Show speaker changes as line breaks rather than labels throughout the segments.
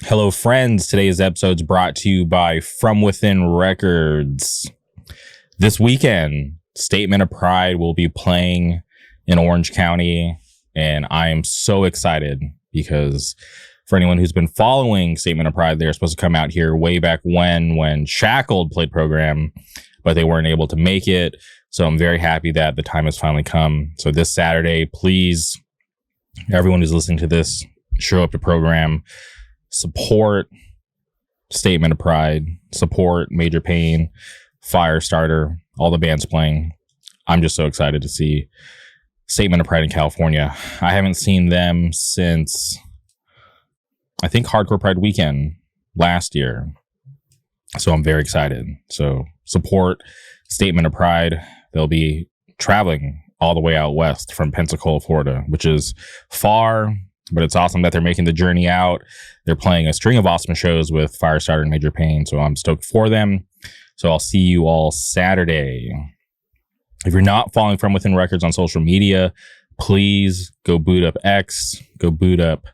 Hello, friends. Today's episode is brought to you by From Within Records. This weekend, Statement of Pride will be playing in Orange County, and I am so excited because for anyone who's been following Statement of Pride, they're supposed to come out here way back when Shackled played Program, but they weren't able to make it. So I'm very happy that the time has finally come. So this Saturday, please, everyone who's listening to this, show up to Program. Support Statement of Pride, support Major Pain, Firestarter, all the bands playing. I'm just so excited to see Statement of Pride in California. I haven't seen them since, I think, Hardcore Pride Weekend last year. So I'm very excited. So support Statement of Pride. They'll be traveling all the way out west from Pensacola, Florida, which is far, but it's awesome that they're making the journey out. They're playing a string of awesome shows with Firestarter and Major Pain, so I'm stoked for them. So I'll see you all Saturday. If you're not following From Within Records on social media, please go boot up X, go boot up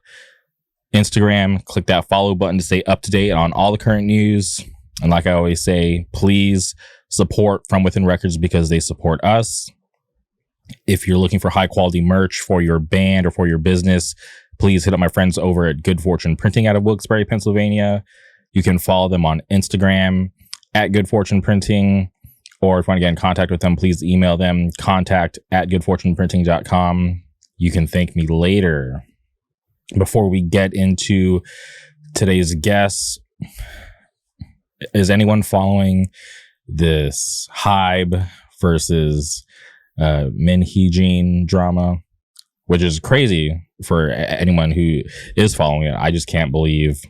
Instagram, click that follow button to stay up to date on all the current news. And like I always say, please support From Within Records because they support us. If you're looking for high quality merch for your band or for your business, please hit up my friends over at Good Fortune Printing out of Wilkes-Barre, Pennsylvania. You can follow them on Instagram at Good Fortune Printing, or if you want to get in contact with them, please email them contact@goodfortuneprinting.com. You can thank me later. Before we get into today's guests, is anyone following this Hybe versus Minhee drama, which is crazy for anyone who is following it? I just can't believe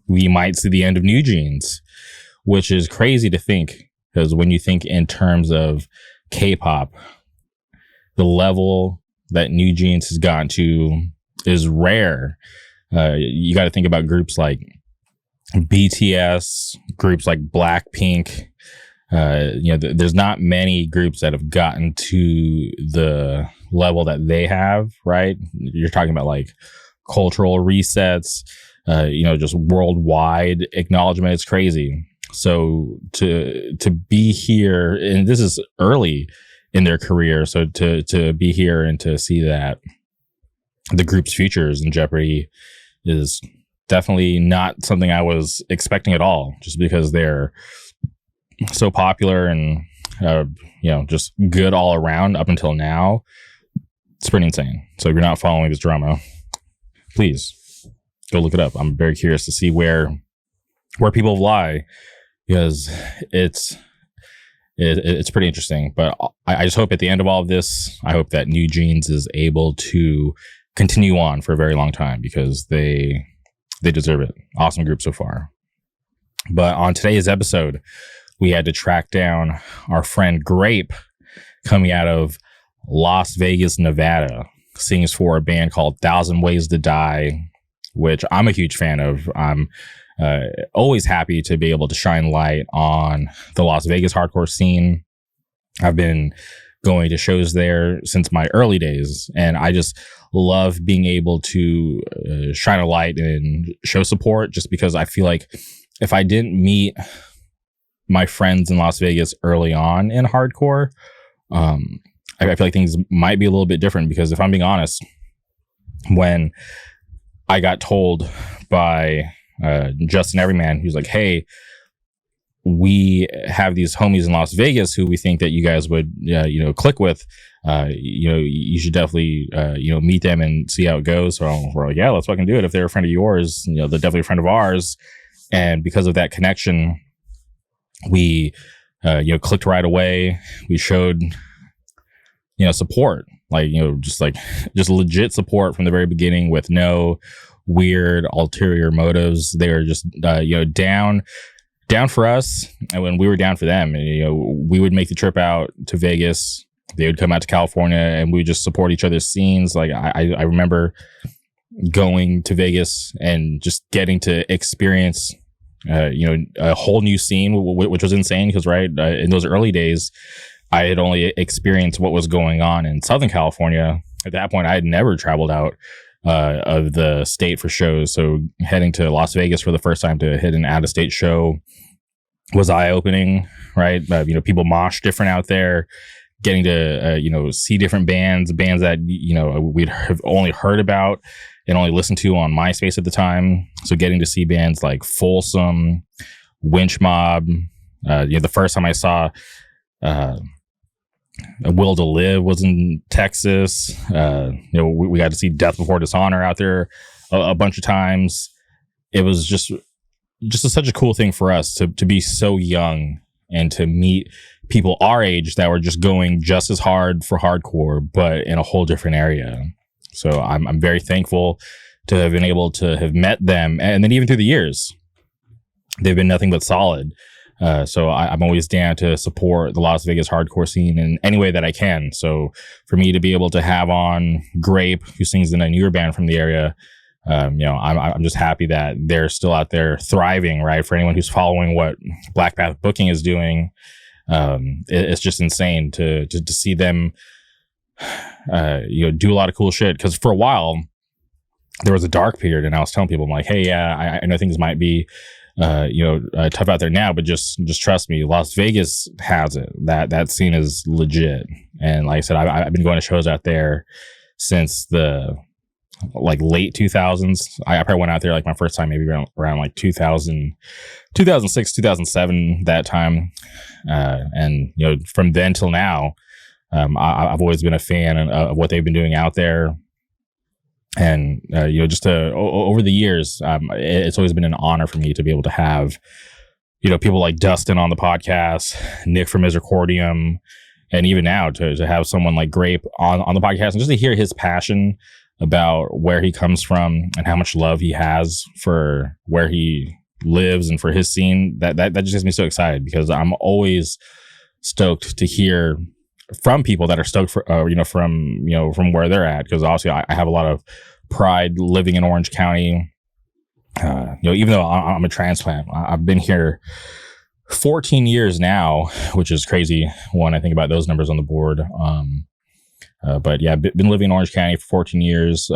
we might see the end of New Jeans, which is crazy to think, because when you think in terms of K-pop, the level that New Jeans has gotten to is rare. You got to think about groups like BTS, groups like Blackpink. There's not many groups that have gotten to the level that they have, right? You're talking about like cultural resets, just worldwide acknowledgement. It's crazy. So to be here, and this is early in their career, so to be here and to see that the group's future is in jeopardy is definitely not something I was expecting at all, just because they're so popular and just good all around up until now. It's pretty insane. So if you're not following this drama, please go look it up. I'm very curious to see where people lie, because it's pretty interesting. But I just hope at the end of all of this, I hope that New Jeans is able to continue on for a very long time, because they deserve it. Awesome group so far. But on today's episode, we had to track down our friend Grape, coming out of Las Vegas, Nevada, sings for a band called Thousand Wayz to Die, which I'm a huge fan of. I'm always happy to be able to shine light on the Las Vegas hardcore scene. I've been going to shows there since my early days, and I just love being able to shine a light and show support, just because I feel like if I didn't meet my friends in Las Vegas early on in hardcore, I feel like things might be a little bit different. Because if I'm being honest, when I got told by Justin Everyman, who's like, hey, we have these homies in Las Vegas who we think that you guys would click with, you should definitely meet them and see how it goes. So we're like, yeah, let's fucking do it. If they're a friend of yours, they're definitely a friend of ours. And because of that connection, we clicked right away. We showed support, just legit support from the very beginning, with no weird ulterior motives. They were just down for us, and when we were down for them. And, we would make the trip out to Vegas, they would come out to California, and we would just support each other's scenes. Like I remember going to Vegas and just getting to experience a whole new scene, which was insane, because in those early days I had only experienced what was going on in Southern California. At that point, I had never traveled out of the state for shows. So heading to Las Vegas for the first time to hit an out-of-state show was eye-opening, right? People mosh different out there. Getting to see different bands that we'd have only heard about and only listened to on MySpace at the time. So getting to see bands like Folsom, Winch Mob. The first time I saw Will to Live was in Texas. We got to see Death Before Dishonor out there a bunch of times. It was just such a cool thing for us to be so young and to meet people our age that were just going just as hard for hardcore, but in a whole different area. So I'm very thankful to have been able to have met them. And then even through the years, they've been nothing but solid. So I'm always down to support the Las Vegas hardcore scene in any way that I can. So for me to be able to have on Grape, who sings in a newer band from the area, I'm just happy that they're still out there thriving, right? For anyone who's following what Black Path Booking is doing, it's just insane to see them, do a lot of cool shit. Because for a while there was a dark period, and I was telling people, I'm like, hey, yeah, I know things might be, tough out there now, but just trust me, Las Vegas has it. That scene is legit. And like I said, I've been going to shows out there since the late 2000s. I probably went out there my first time maybe around 2006, 2007, that time. And from then till now, I've always been a fan of what they've been doing out there. And over the years, it's always been an honor for me to be able to have people like Dustin on the podcast, Nick from Misericordium, and even now to have someone like Grape on the podcast, and just to hear his passion about where he comes from and how much love he has for where he lives and for his scene. That just gets me so excited, because I'm always stoked to hear from people that are stoked for from where they're at, because obviously I have a lot of pride living in Orange County. Even though I'm a transplant, I've been here 14 years now, which is crazy when I think about those numbers on the board. But yeah, been living in Orange County for 14 years.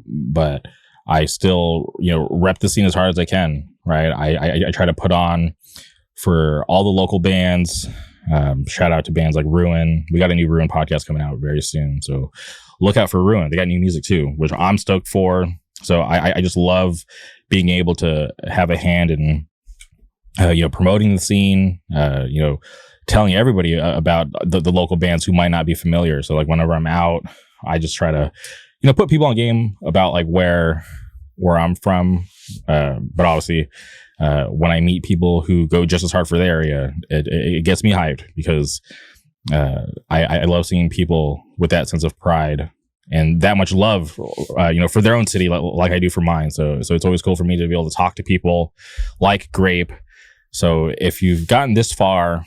But I still, rep the scene as hard as I can, right? I try to put on for all the local bands. Shout out to bands like Ruin. We got a new Ruin podcast coming out very soon, so look out for Ruin. They got new music too, which I'm stoked for. So I just love being able to have a hand in, promoting the scene, telling everybody about the local bands who might not be familiar. So whenever I'm out, I just try to, put people on game about where I'm from. But obviously, when I meet people who go just as hard for their area, it gets me hyped, because I love seeing people with that sense of pride and that much love, for their own city, like I do for mine. So it's always cool for me to be able to talk to people like Grape. So if you've gotten this far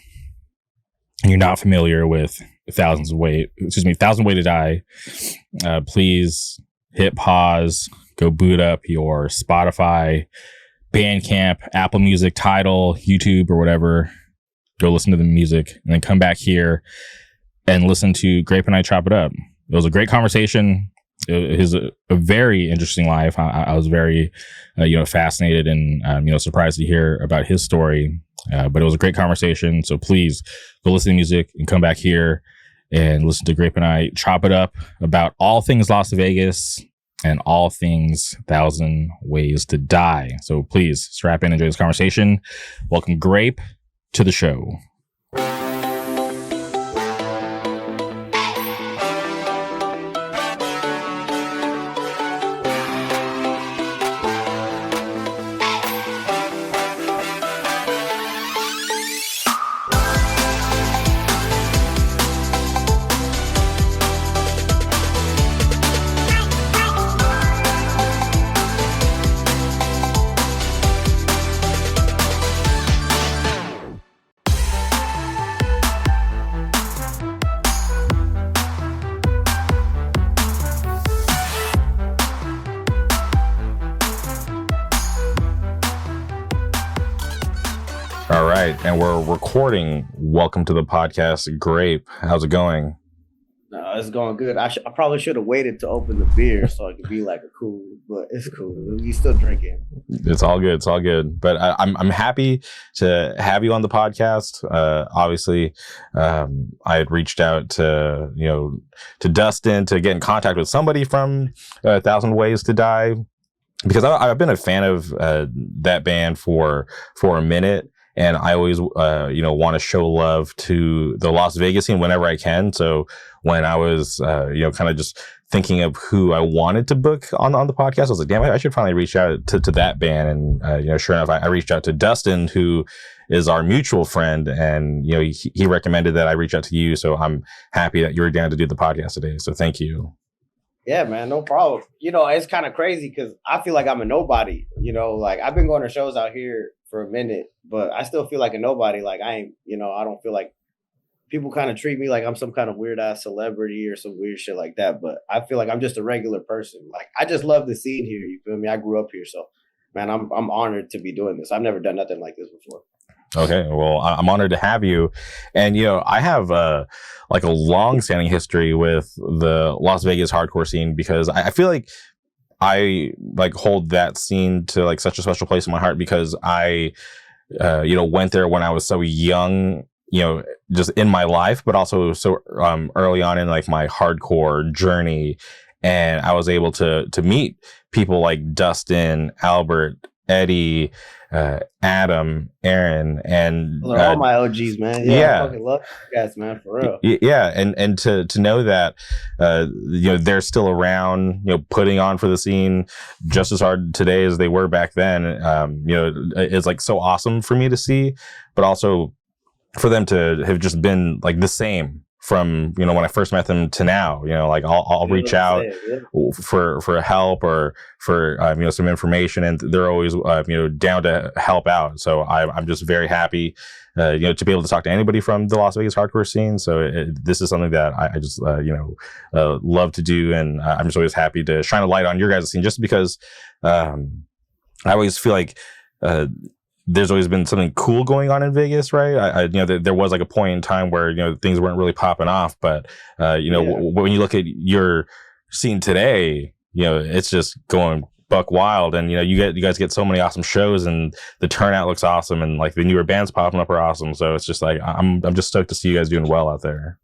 and you're not familiar with Thousand Wayz to Die, please hit pause, go boot up your Spotify, Bandcamp, Apple Music, Tidal, YouTube, or whatever. Go listen to the music, and then come back here and listen to Grape and I chop it up. It was a great conversation. It was a very interesting life. I was very, fascinated and, surprised to hear about his story. But it was a great conversation. So please go listen to music and come back here and listen to Grape and I chop it up about all things Las Vegas and all things Thousand Wayz to Die. So please strap in and enjoy this conversation. Welcome Grape to the show. All right, and we're recording. Welcome to the podcast, Grape. How's it going?
No, it's going good. I probably should have waited to open the beer so it could be like a cool, but it's cool. We still drinking.
It's all good. It's all good. But I'm happy to have you on the podcast. Obviously, I had reached out to to Dustin to get in contact with somebody from Thousand Wayz to Die, because I've been a fan of that band for a minute. And I always, want to show love to the Las Vegas scene whenever I can. So when I was, kind of just thinking of who I wanted to book on the podcast, I was like, damn, I should finally reach out to that band. And, sure enough, I reached out to Dustin, who is our mutual friend. And, he recommended that I reach out to you. So I'm happy that you were down to do the podcast today. So thank you.
Yeah, man, no problem. It's kind of crazy because I feel like I'm a nobody. Like I've been going to shows out here for a minute, but I still feel like a nobody. Like I ain't, I don't feel like people kind of treat me like I'm some kind of weird ass celebrity or some weird shit like that. But I feel like I'm just a regular person. Like I just love the scene here. You feel me? I grew up here, so man, I'm honored to be doing this. I've never done nothing like this before.
Okay, well, I'm honored to have you. And, I have a long-standing history with the Las Vegas hardcore scene, because I feel like I hold that scene to such a special place in my heart, because I, went there when I was so young, just in my life, but also so early on in my hardcore journey. And I was able to meet people like Dustin, Albert, Eddie, Adam, Aaron, and
all my OGs, man. Yeah, I fucking love you guys, man, for real.
Yeah, and to know that they're still around, putting on for the scene just as hard today as they were back then. It's so awesome for me to see, but also for them to have just been the same from when I first met them to now. I'll reach out for help or for some information, and they're always down to help out. So I'm just very happy to be able to talk to anybody from the Las Vegas hardcore scene. So this is something that I just love to do, and I'm just always happy to shine a light on your guys' scene, just because I always feel like there's always been something cool going on in Vegas, right? There was a point in time where things weren't really popping off, but when you look at your scene today, it's just going buck wild, and you guys get so many awesome shows, and the turnout looks awesome, and the newer bands popping up are awesome. So it's just I'm just stoked to see you guys doing well out there.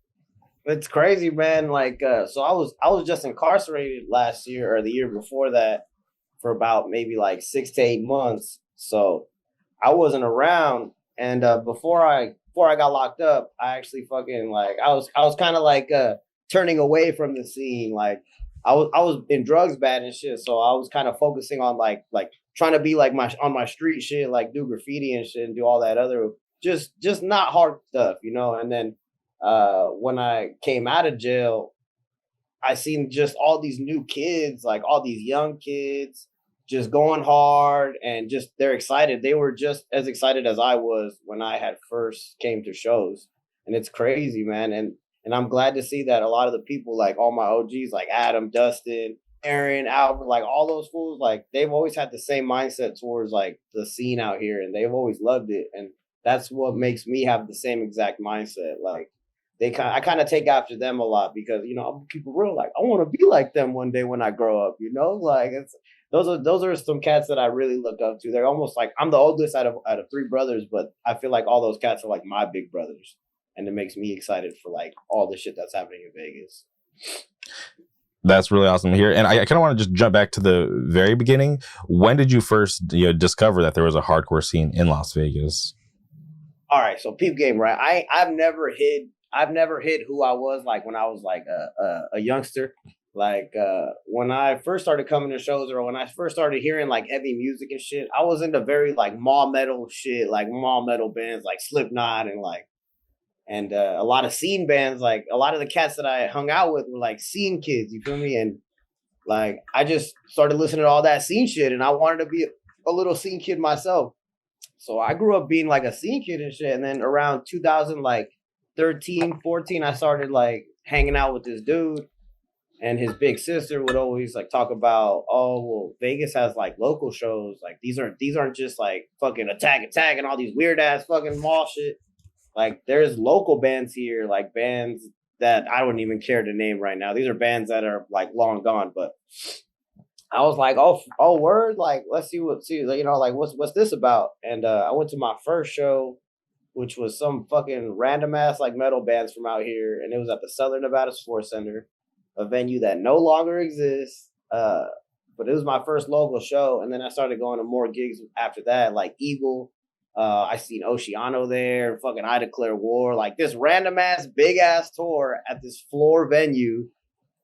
It's crazy, man. So I was just incarcerated last year or the year before that for about maybe 6 to 8 months. So I wasn't around, and before I got locked up, I actually fucking I was kind of turning away from the scene. I was in drugs bad and shit, so I was kind of focusing on trying to be on my street shit, do graffiti and shit, and do all that other just not hard stuff, And then when I came out of jail, I seen just all these new kids, all these young kids, just going hard, and just they're excited. They were just as excited as I was when I had first came to shows, and it's crazy, man. And I'm glad to see that a lot of the people, all my OGs, Adam, Dustin, Aaron, Albert, all those fools, they've always had the same mindset towards the scene out here, and they've always loved it, and that's what makes me have the same exact mindset. I kind of take after them a lot, because I'm gonna keep it real. I want to be like them one day when I grow up. It's. Those are some cats that I really look up to. They're almost I'm the oldest out of 3 brothers, but I feel like all those cats are my big brothers, and it makes me excited for all the shit that's happening in Vegas.
That's really awesome to hear. And I kind of want to just jump back to the very beginning. When did you first discover that there was a hardcore scene in Las Vegas?
All right, so peep game, right? I've never hid who I was when I was a youngster. When I first started coming to shows, or when I first started hearing heavy music and shit, I was into very mall metal shit, mall metal bands like Slipknot and a lot of scene bands. A lot of the cats that I hung out with were scene kids, you feel me? And I just started listening to all that scene shit, and I wanted to be a little scene kid myself. So I grew up being a scene kid and shit. And then around 2013, 14, I started hanging out with this dude. And his big sister would always talk about, oh, well, Vegas has local shows. These aren't just fucking attack and all these weird ass fucking mall shit. There's local bands here, bands that I wouldn't even care to name right now. These are bands that are like long gone, but I was like, oh, word, like let's see like what's this about? And I went to my first show, which was some fucking random ass like metal bands from out here, and it was at the Southern Nevada Sports Center, a venue that no longer exists. But it was my first local show, and then I started going to more gigs after that, like Eagle. I seen Oceano there, fucking I Declare War, like this random ass big ass tour at this floor venue.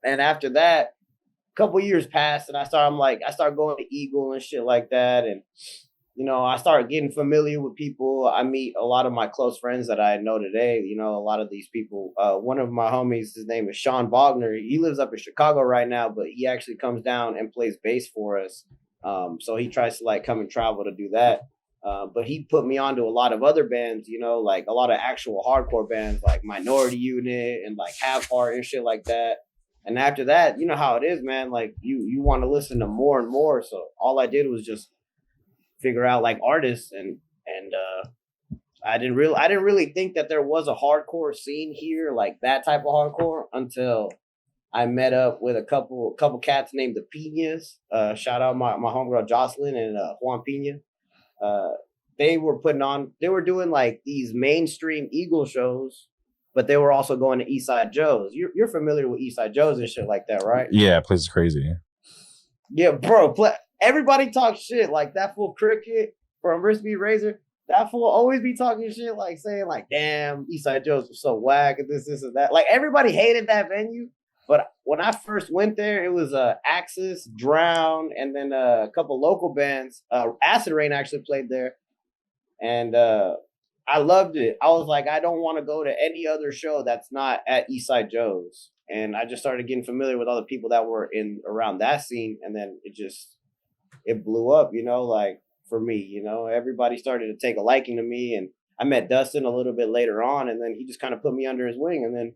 And after that, a couple years passed, and I started going to Eagle and shit like that, and I started getting familiar with people. I meet a lot of my close friends that I know today. A lot of these people. One of my homies, his name is Sean Wagner. He lives up in Chicago right now, but he actually comes down and plays bass for us. So he tries to like come and travel to do that. But he put me onto a lot of other bands, like a lot of actual hardcore bands like Minority Unit and like Half Heart and shit like that. And after that, you know how it is, man. Like you want to listen to more and more. So all I did was just figure out like artists and I didn't really think that there was a hardcore scene here, like that type of hardcore, until I met up with a couple cats named the Pinas. Shout out my homegirl Jocelyn and Juan Pina. They were doing like these mainstream Eagle shows, but they were also going to Eastside Joe's. You're familiar with Eastside Joe's and shit like that, right?
Yeah, place is crazy.
Yeah, bro. Everybody talks shit like that fool Cricket from Risby Razor. That fool always be talking shit, like saying like, "Damn, Eastside Joe's was so whack," and this and that. Like everybody hated that venue, but when I first went there, it was Axis, Drown, and then a couple local bands. Acid Rain actually played there, and I loved it. I was like, I don't want to go to any other show that's not at Eastside Joe's, and I just started getting familiar with other people that were in around that scene, and then it blew up, like for me, everybody started to take a liking to me. And I met Dustin a little bit later on, and then he just kind of put me under his wing. And then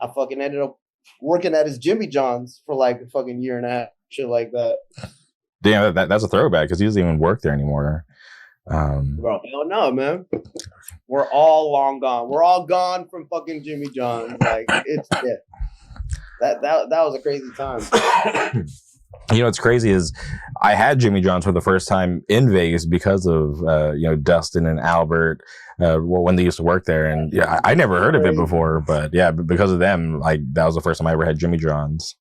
I fucking ended up working at his Jimmy John's for like a fucking year and a half, shit like that.
Damn, that's a throwback because he doesn't even work there anymore.
Bro, hell no, man. We're all long gone. We're all gone from fucking Jimmy John's. Like that was a crazy time.
What's crazy is I had Jimmy John's for the first time in Vegas because of Dustin and Albert when they used to work there, and yeah, I never heard of it before, but yeah, because of them, that was the first time I ever had Jimmy John's.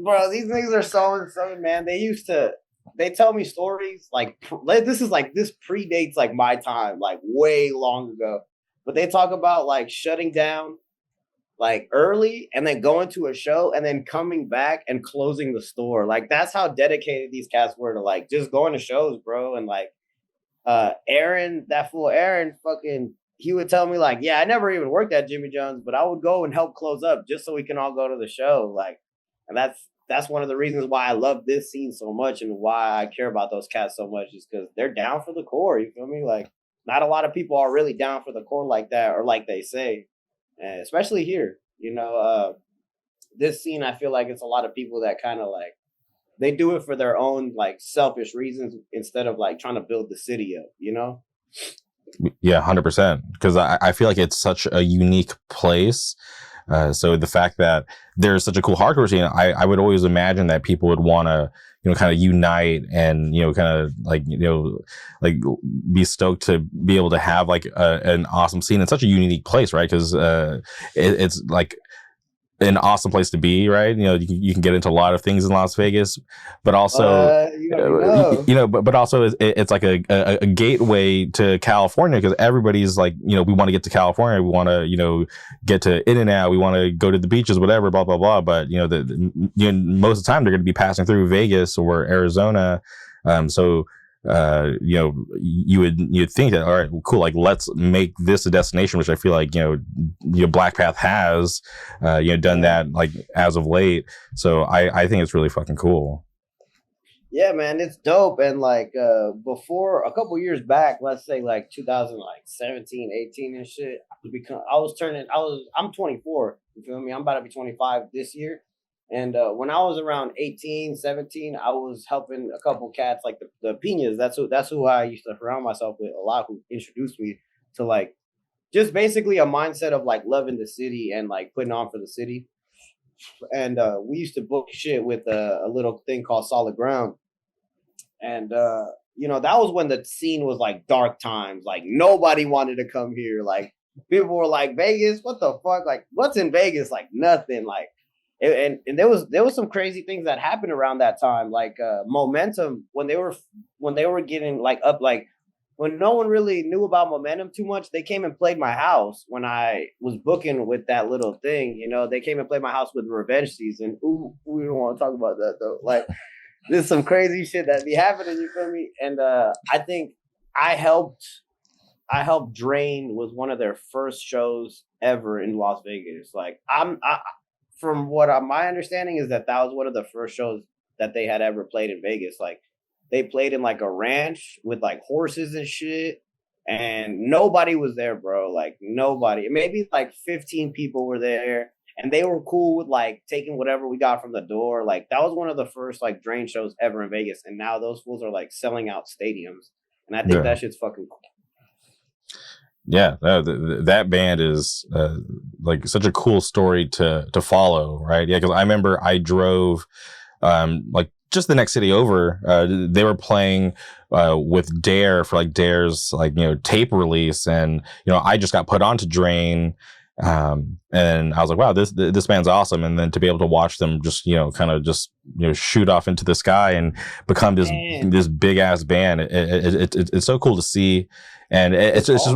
Bro, these things are so insane, man. They tell me stories like this predates like my time, like way long ago, but they talk about like shutting down like early and then going to a show and then coming back and closing the store. Like that's how dedicated these cats were to like just going to shows, bro. And like Aaron, that fool Aaron, fucking he would tell me like, yeah, I never even worked at Jimmy John's, but I would go and help close up just so we can all go to the show. Like, and that's one of the reasons why I love this scene so much and why I care about those cats so much, is because they're down for the core. You feel me? Like not a lot of people are really down for the core like that, or like they say. And especially here, this scene, I feel like it's a lot of people that kind of like, they do it for their own like selfish reasons instead of like trying to build the city up, Yeah,
100%. Because I feel like it's such a unique place. So the fact that there's such a cool hardcore scene, I would always imagine that people would want to, kind of unite and, kind of like, like be stoked to be able to have like an awesome scene in such a unique place, right? Because it's like an awesome place to be, right? You can get into a lot of things in Las Vegas, but also, but also it's like a gateway to California, because everybody's like, we want to get to California, we want to, get to In-N-Out, we want to go to the beaches, whatever, blah blah blah. But most of the time they're going to be passing through Vegas or Arizona, so. You'd think that, all right, well, cool, like let's make this a destination, which I feel like Black Path has done that like as of late. So I think it's really fucking cool.
Yeah, man, it's dope. And like before, a couple years back, let's say like 2017, 18 and shit, I'm 24, you feel me? I'm about to be 25 this year. And when I was around 18, 17, I was helping a couple cats like the Pinas. That's who I used to surround myself with a lot, who introduced me to like just basically a mindset of like loving the city and like putting on for the city. And we used to book shit with a little thing called Solid Ground. And you know, that was when the scene was like dark times. Like nobody wanted to come here. Like people were like, Vegas, what the fuck? Like, what's in Vegas? Like nothing. Like, and there was some crazy things that happened around that time. Like Momentum, when they were getting like up, like when no one really knew about Momentum too much, they came and played my house when I was booking with that little thing. You know, they came and played my house with Revenge Season. Ooh, we don't want to talk about that though. Like, there's some crazy shit that be happening. You feel me? And I think I helped. Drain was one of their first shows ever in Las Vegas. Like, from what my understanding is that was one of the first shows that they had ever played in Vegas. Like, they played in like a ranch with like horses and shit, and nobody was there, bro. Like nobody. Maybe like 15 people were there, and they were cool with like taking whatever we got from the door. Like that was one of the first like Drain shows ever in Vegas, and now those fools are like selling out stadiums, and I think that shit's fucking cool.
Yeah, that band is like such a cool story to follow, right? Yeah, because I remember I drove like just the next city over. They were playing with Dare for like Dare's like, you know, tape release, and you know, I just got put onto Drain. And I was like, wow, this band's awesome. And then to be able to watch them just, you know, kind of just, you know, shoot off into the sky and become this big ass band. It's so cool to see. And it's just,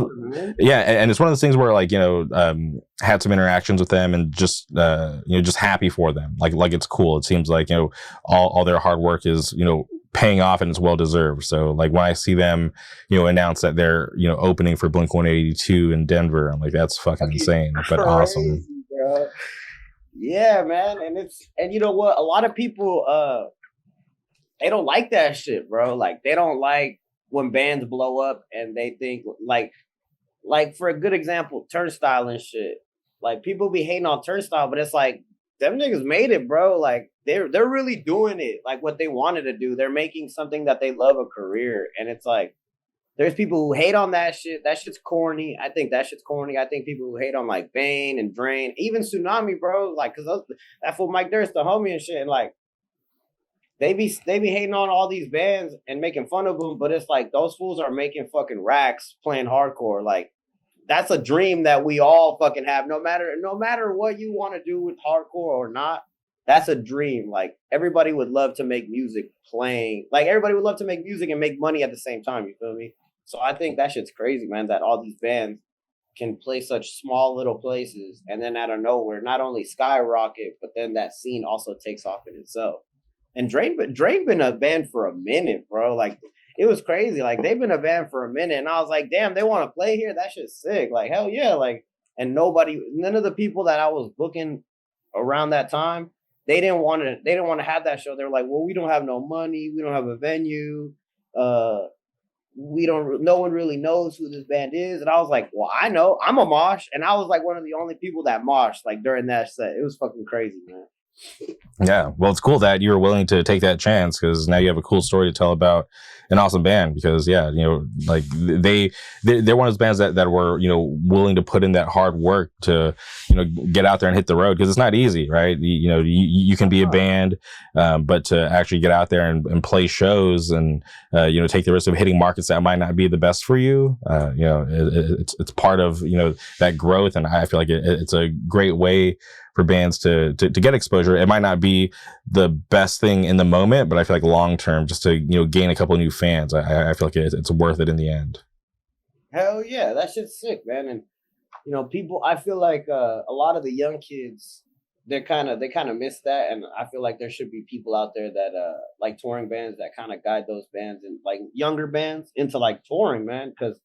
yeah. And it's one of those things where like, you know, had some interactions with them and just, you know, just happy for them. Like it's cool. It seems like, you know, all their hard work is, you know, paying off, and it's well deserved. So like when I see them, you know, announce that they're, you know, opening for Blink-182 in Denver, I'm like, that's fucking insane, but awesome.
Bro. Yeah, man. And you know what? A lot of people, they don't like that shit, bro. Like they don't like when bands blow up and they think like for a good example, Turnstile and shit. Like people be hating on Turnstile, but it's like, them niggas made it, bro. Like they're really doing it, like what they wanted to do. They're making something that they love a career, and it's like there's people who hate on that shit. That shit's corny. I think that shit's corny. I think people who hate on like Bane and Drain, even Tsunami, bro. Like, cause that fool Mike Durst, the homie and shit, and like they be hating on all these bands and making fun of them, but it's like those fools are making fucking racks playing hardcore, like. That's a dream that we all fucking have. No matter what you want to do with hardcore or not, that's a dream. Like everybody would love to make music playing. Like everybody would love to make music and make money at the same time. You feel me? So I think that shit's crazy, man. That all these bands can play such small little places, and then out of nowhere, not only skyrocket, but then that scene also takes off in itself. And Drain been a band for a minute, bro. Like. It was crazy. Like they've been a band for a minute, and I was like, "Damn, they want to play here? That shit's sick!" Like hell yeah! Like, and none of the people that I was booking around that time, they didn't want to have that show. They were like, "Well, we don't have no money. We don't have a venue. No one really knows who this band is." And I was like, "Well, I know. I'm a mosh," and I was like one of the only people that moshed like during that set. It was fucking crazy, man.
Yeah, well, it's cool that you were willing to take that chance, because now you have a cool story to tell about an awesome band. Because yeah, you know, like they're one of those bands that were, you know, willing to put in that hard work to, you know, get out there and hit the road, because it's not easy, right? You know, you can be a band, but to actually get out there and play shows and you know, take the risk of hitting markets that might not be the best for you, you know, it's part of, you know, that growth. And I feel like it's a great way for bands to get exposure. It might not be the best thing in the moment, but I feel like long term, just to, you know, gain a couple of new fans, I feel like it's worth it in the end.
Hell yeah, that shit's sick, man. And you know, people, I feel like a lot of the young kids, they kind of miss that, and I feel like there should be people out there that like touring bands that kind of guide those bands and like younger bands into like touring, man, because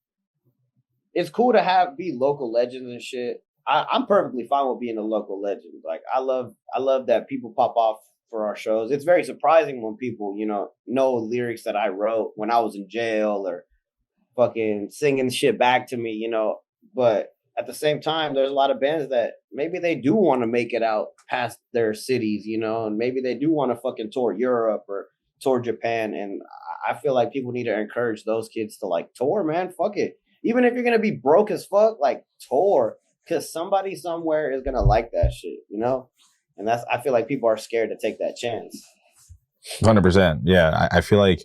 it's cool to be local legends and shit. I'm perfectly fine with being a local legend. Like I love that people pop off for our shows. It's very surprising when people, you know lyrics that I wrote when I was in jail, or fucking singing shit back to me, you know. But at the same time, there's a lot of bands that maybe they do want to make it out past their cities, you know, and maybe they do want to fucking tour Europe or tour Japan. And I feel like people need to encourage those kids to like tour, man. Fuck it. Even if you're going to be broke as fuck, like tour because somebody somewhere is gonna like that shit, you know. And that's I feel like people are scared to take that chance.
100%. Yeah, I feel like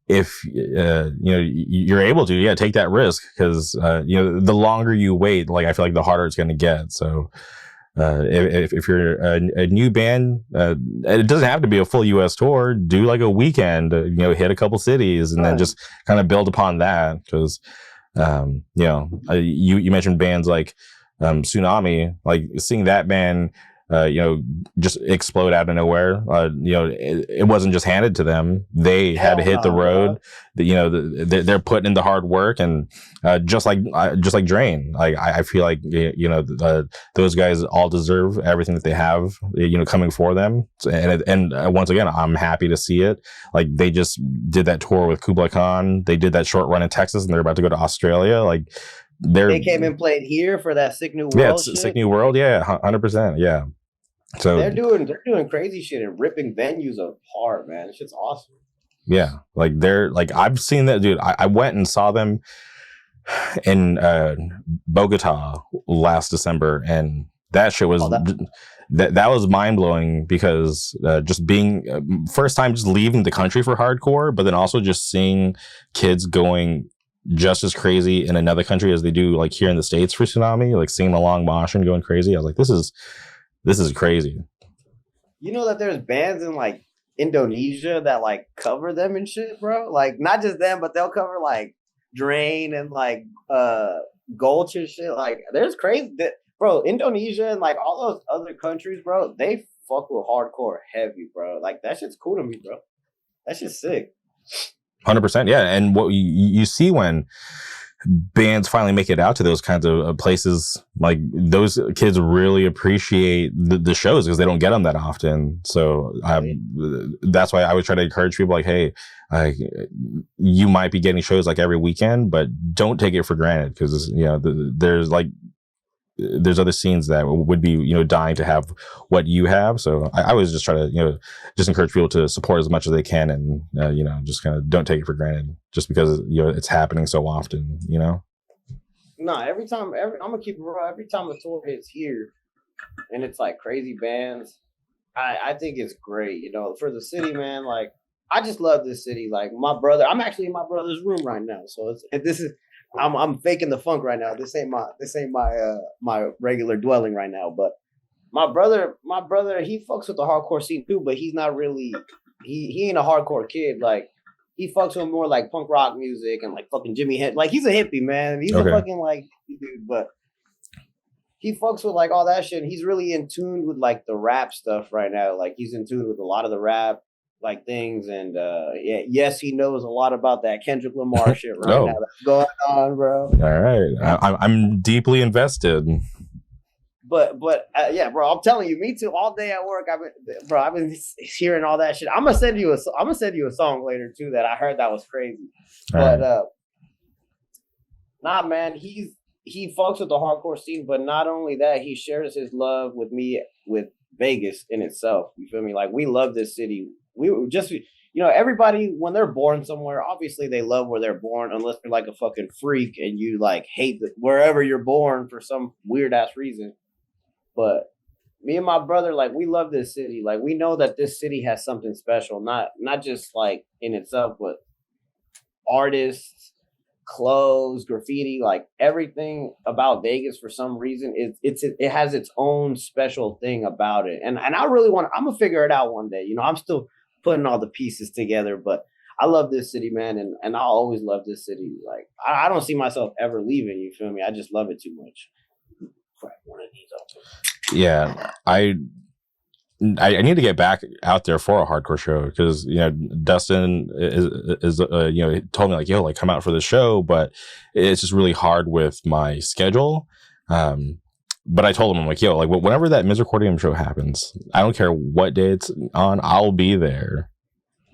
if you're able to, yeah, take that risk because the longer you wait, like I feel like the harder it's going to get. So if you're a new band, it doesn't have to be a full U.S. tour. Do like a weekend, hit a couple cities, and then just kind of build upon that. Because you mentioned bands like Tsunami, like seeing that band just explode out of nowhere. It wasn't just handed to them. They had to hit the road. They're putting in the hard work, and just like Drain. Like I feel like those guys all deserve everything that they have. Coming for them. And once again, I'm happy to see it. Like they just did that tour with Kublai Khan. They did that short run in Texas, and they're about to go to Australia. Like they
came and played here for that Sick New World.
Yeah, it's Sick New World. Yeah, 100%. Yeah. So
they're doing crazy shit and ripping venues apart, man. This shit's awesome.
Yeah, like they're like I've seen that, dude. I went and saw them in Bogota last December, and that shit was that was mind blowing because just being first time just leaving the country for hardcore, but then also just seeing kids going just as crazy in another country as they do like here in the States for Tsunami, like singing along mosh and going crazy. I was like, this is crazy.
You know that there's bands in like Indonesia that like cover them and shit, bro. Like not just them, but they'll cover like Drain and like Gulch and shit. Like there's crazy bro. Indonesia and like all those other countries, bro, they fuck with hardcore heavy, bro. Like that shit's cool to me, bro. That shit's sick.
100%. Yeah. And what you see when bands finally make it out to those kinds of places, like those kids really appreciate the shows because they don't get them that often. So that's why I would try to encourage people like, hey, you might be getting shows like every weekend, but don't take it for granted because there's other scenes that would be dying to have what you have. So I always just try to just encourage people to support as much as they can, and just kind of don't take it for granted just because it's happening so often.
No, every time I'm gonna keep it real. Every time a tour hits here, and it's like crazy bands, I think it's great. For the city, man. Like I just love this city. Like my brother, I'm actually in my brother's room right now. So I'm faking the funk right now. This ain't my regular dwelling right now. But my brother, he fucks with the hardcore scene too, but he's not really he ain't a hardcore kid. Like he fucks with more like punk rock music and like fucking Jimmy Hendrix. Like he's a hippie, man. He's a fucking like dude, but he fucks with like all that shit. And he's really in tune with like the rap stuff right now. Like he's in tune with a lot of the rap like things, and yes, he knows a lot about that Kendrick Lamar shit right now that's going on, bro.
All right, I'm deeply invested.
But yeah, bro, I'm telling you, me too. All day at work, I've been hearing all that shit. I'm gonna send you a song later too that I heard that was crazy. But nah, man, he fucks with the hardcore scene, but not only that, he shares his love with me with Vegas in itself. You feel me? Like we love this city. We just, everybody, when they're born somewhere, obviously they love where they're born, unless you're like a fucking freak and you like hate wherever you're born for some weird ass reason. But me and my brother, like we love this city. Like we know that this city has something special, not just like in itself, but artists, clothes, graffiti, like everything about Vegas for some reason it has its own special thing about it. And I really I'm gonna figure it out one day. I'm still putting all the pieces together, but I love this city, man, and I'll always love this city. Like I don't see myself ever leaving, you feel me? I just love it too much. Crack one of these open.
Yeah, I need to get back out there for a hardcore show because Dustin is he told me like, yo, like come out for the show, but it's just really hard with my schedule. But I told him, I'm like, yo, like whenever that Misericordium show happens, I don't care what day it's on, I'll be there.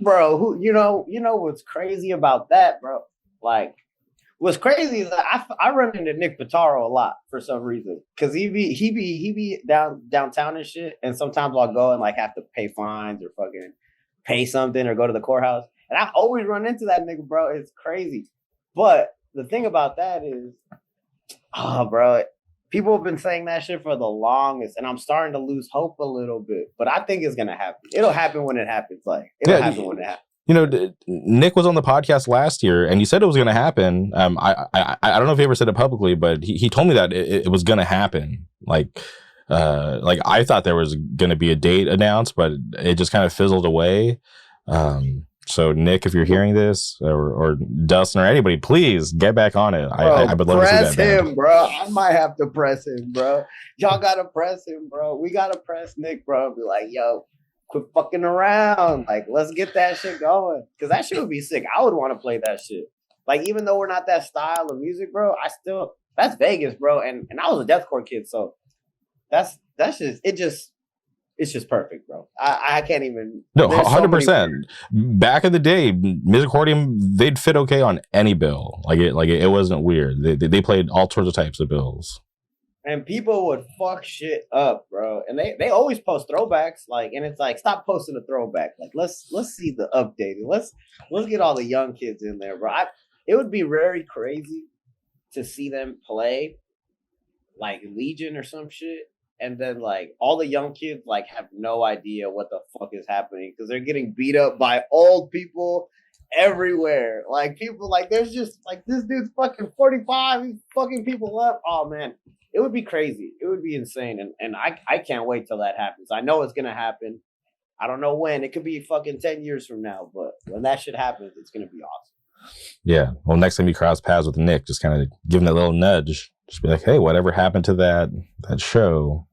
Bro, you know what's crazy about that, bro? Like what's crazy is that I run into Nick Pitaro a lot for some reason because he be downtown and shit, and sometimes I'll go and like have to pay fines or fucking pay something or go to the courthouse, and I always run into that nigga, bro. It's crazy. But the thing about that is Oh, bro. People have been saying that shit for the longest, and I'm starting to lose hope a little bit. But I think it's gonna happen. It'll happen when it happens. Like it'll
Yeah,
happen when it happens.
you know, Nick was on the podcast last year, and he said it was going to happen. I don't know if he ever said it publicly, but he told me that it was going to happen. Like I thought there was going to be a date announced, but it just kind of fizzled away. So Nick, if you're hearing this, or Dustin or anybody, please get back on it.
Bro,
I would love to see that.
Press him, bro. I might have to press him, bro. Y'all gotta press him, bro. We gotta press Nick, bro. Be like, yo, quit fucking around. Like, let's get that shit going. Cause that shit would be sick. I would want to play that shit. Like, even though we're not that style of music, bro, that's Vegas, bro. And I was a deathcore kid, so that's just it's just perfect, bro. I can't even.
No, 100%. Back in the day, Misericordium, they'd fit okay on any bill. It wasn't weird. They played all sorts of types of bills.
And people would fuck shit up, bro. And they always post throwbacks, like, and it's like, stop posting a throwback. Like, let's see the updated. Let's get all the young kids in there, bro. It would be very crazy to see them play like Legion or some shit. And then like all the young kids like have no idea what the fuck is happening because they're getting beat up by old people everywhere. Like people like there's just like this dude's fucking 45, he's fucking people up. Oh man, it would be crazy. It would be insane. And I can't wait till that happens. I know it's gonna happen. I don't know when. It could be fucking 10 years from now, but when that shit happens, it's gonna be awesome.
Yeah. Well, next time you cross paths with Nick, just kind of give him that little nudge. Just be like, hey, whatever happened to that show?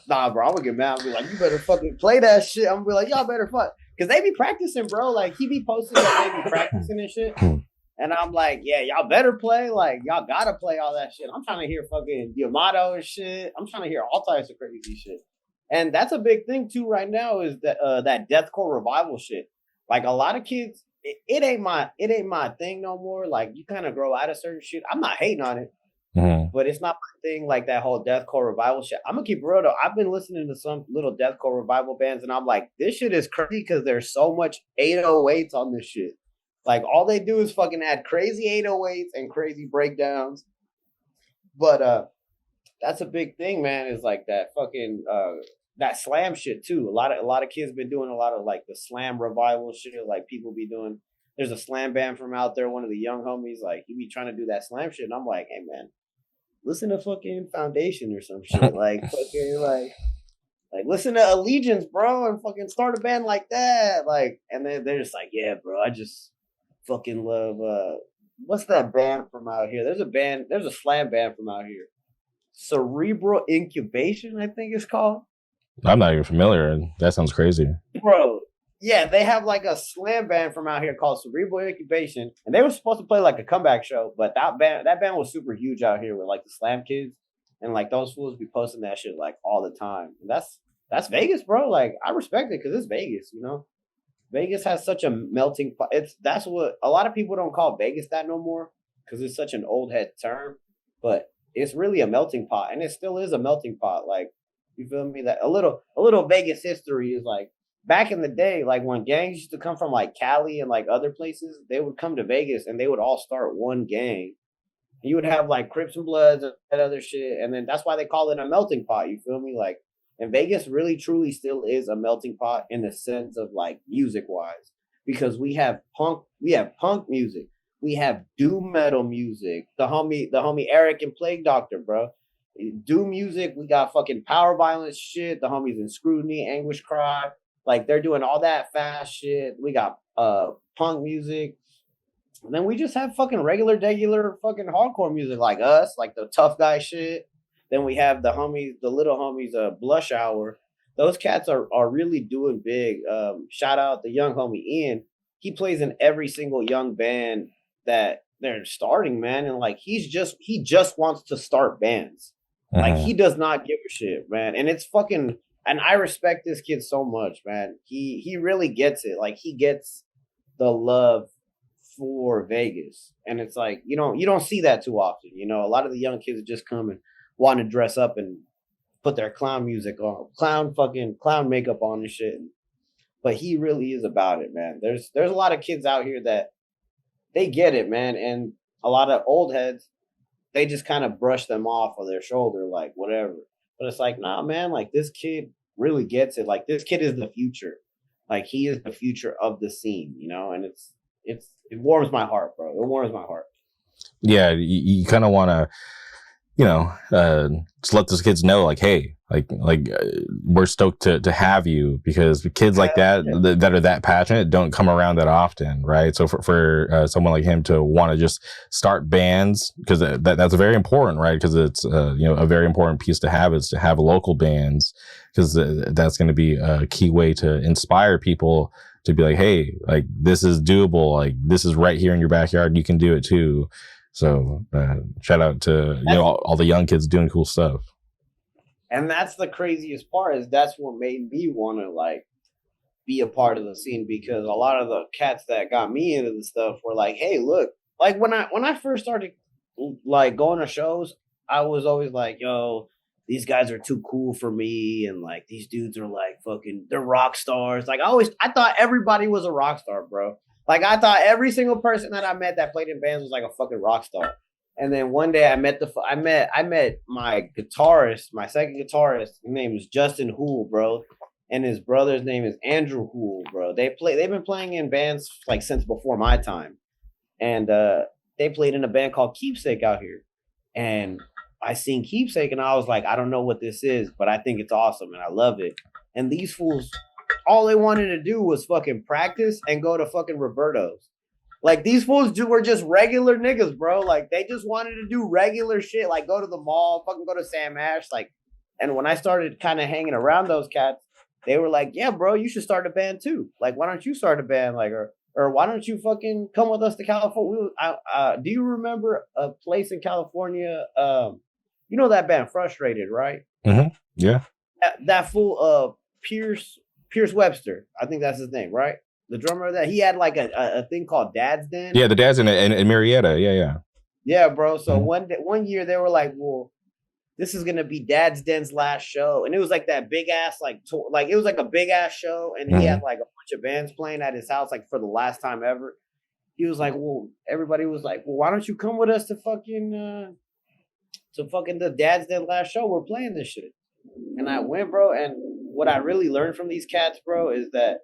Nah, bro, I'm gonna get mad. I'll be like, you better fucking play that shit. I'm gonna be like, y'all better fuck. Cause they be practicing, bro. Like he be posting that they be practicing and shit. And I'm like, yeah, y'all better play. Like, y'all gotta play all that shit. I'm trying to hear fucking Yamato and shit. I'm trying to hear all types of crazy shit. And that's a big thing too right now is that deathcore revival shit. Like a lot of kids, it ain't my thing no more. Like you kind of grow out of certain shit. I'm not hating on it. But it's not my thing, like that whole deathcore revival shit. I'm gonna keep real though. I've been listening to some little deathcore revival bands, and I'm like, this shit is crazy because there's so much 808s on this shit. Like all they do is fucking add crazy 808s and crazy breakdowns. But that's a big thing, man. Is like that fucking that slam shit too. A lot of kids been doing a lot of like the slam revival shit. Like people be doing. There's a slam band from out there. One of the young homies, like he be trying to do that slam shit, and I'm like, hey man. Listen to fucking Foundation or some shit. Like fucking like listen to Allegiance, bro, and fucking start a band like that. Like, and then they're just like, yeah, bro, I just fucking love what's that band from out here? There's a slam band from out here. Cerebral Incubation, I think it's called.
I'm not even familiar. That sounds crazy.
Bro. Yeah, they have like a slam band from out here called Cerebral Incubation, and they were supposed to play like a comeback show, but that band was super huge out here with like the slam kids, and like those fools be posting that shit like all the time. And that's Vegas, bro. Like I respect it because it's Vegas, you know. Vegas has such a melting pot. That's what a lot of people don't call Vegas that no more because it's such an old head term, but it's really a melting pot, and it still is a melting pot. Like you feel me? That a little Vegas history is like. Back in the day, like when gangs used to come from like Cali and like other places, they would come to Vegas and they would all start one gang. You would have like Crips and Bloods and that other shit. And then that's why they call it a melting pot. You feel me? Like, and Vegas really truly still is a melting pot in the sense of like music wise, because we have punk music. We have doom metal music. The homie Eric and Plague Doctor, bro. Doom music. We got fucking power violence shit. The homies in Scrutiny, Anguish Cry. Like they're doing all that fast shit. We got punk music. And then we just have fucking regular fucking hardcore music like us, like the tough guy shit. Then we have the little homies, Blush Hour. Those cats are really doing big. Shout out the young homie Ian. He plays in every single young band that they're starting, man. And like he just wants to start bands. Like he does not give a shit, man. And it's fucking. And I respect this kid so much, man. He really gets it. Like he gets the love for Vegas. And it's like, you don't see that too often. You know, a lot of the young kids just come and want to dress up and put their clown music on, clown makeup on and shit. But he really is about it, man. There's a lot of kids out here that they get it, man. And a lot of old heads, they just kind of brush them off of their shoulder, like whatever. But it's like, nah, man, like this kid really gets it. Like this kid is the future. Like he is the future of the scene, you know, and it warms my heart, bro. It warms my heart.
Yeah, you kind of want to, you know, just let those kids know, like, hey, we're stoked to have you, because kids like that are that passionate don't come around that often, right? So for someone like him to want to just start bands, because that's very important, right? Because it's you know, a very important piece to have is to have local bands, because that's going to be a key way to inspire people to be like, hey, like this is doable, like this is right here in your backyard, you can do it too. So shout out to, you know, all the young kids doing cool stuff.
And that's the craziest part, is that's what made me want to like be a part of the scene, because a lot of the cats that got me into the stuff were like, hey, look, like when I first started like going to shows, I was always like, yo, these guys are too cool for me, and like these dudes are like fucking, they're rock stars. Like I thought everybody was a rock star, bro. Like I thought every single person that I met that played in bands was like a fucking rock star. And then one day I met my guitarist, my second guitarist. His name is Justin Hool, bro, and his brother's name is Andrew Hool, bro. They've been playing in bands like since before my time, and they played in a band called Keepsake out here. And I seen Keepsake, and I was like, I don't know what this is, but I think it's awesome, and I love it. And these fools, all they wanted to do was fucking practice and go to fucking Roberto's. Like these fools were just regular niggas, bro. Like they just wanted to do regular shit, like go to the mall, fucking go to Sam Ash. Like, and when I started kind of hanging around those cats, they were like, yeah, bro, you should start a band too. Like, why don't you start a band? Like, or why don't you fucking come with us to California? Do you remember a place in California? You know that band Frustrated, right?
Mm-hmm. Yeah.
That fool, Pierce Webster. I think that's his name, right? The drummer of that, he had like a thing called Dad's Den.
Yeah, the Dad's in Marietta. Yeah.
Yeah, bro. So one year they were like, well, this is gonna be Dad's Den's last show, and it was like that big ass like it was like a big ass show, and he had like a bunch of bands playing at his house like for the last time ever. He was like, well, everybody was like, well, why don't you come with us to fucking the Dad's Den last show? We're playing this shit. And I went, bro, and what I really learned from these cats, bro, is that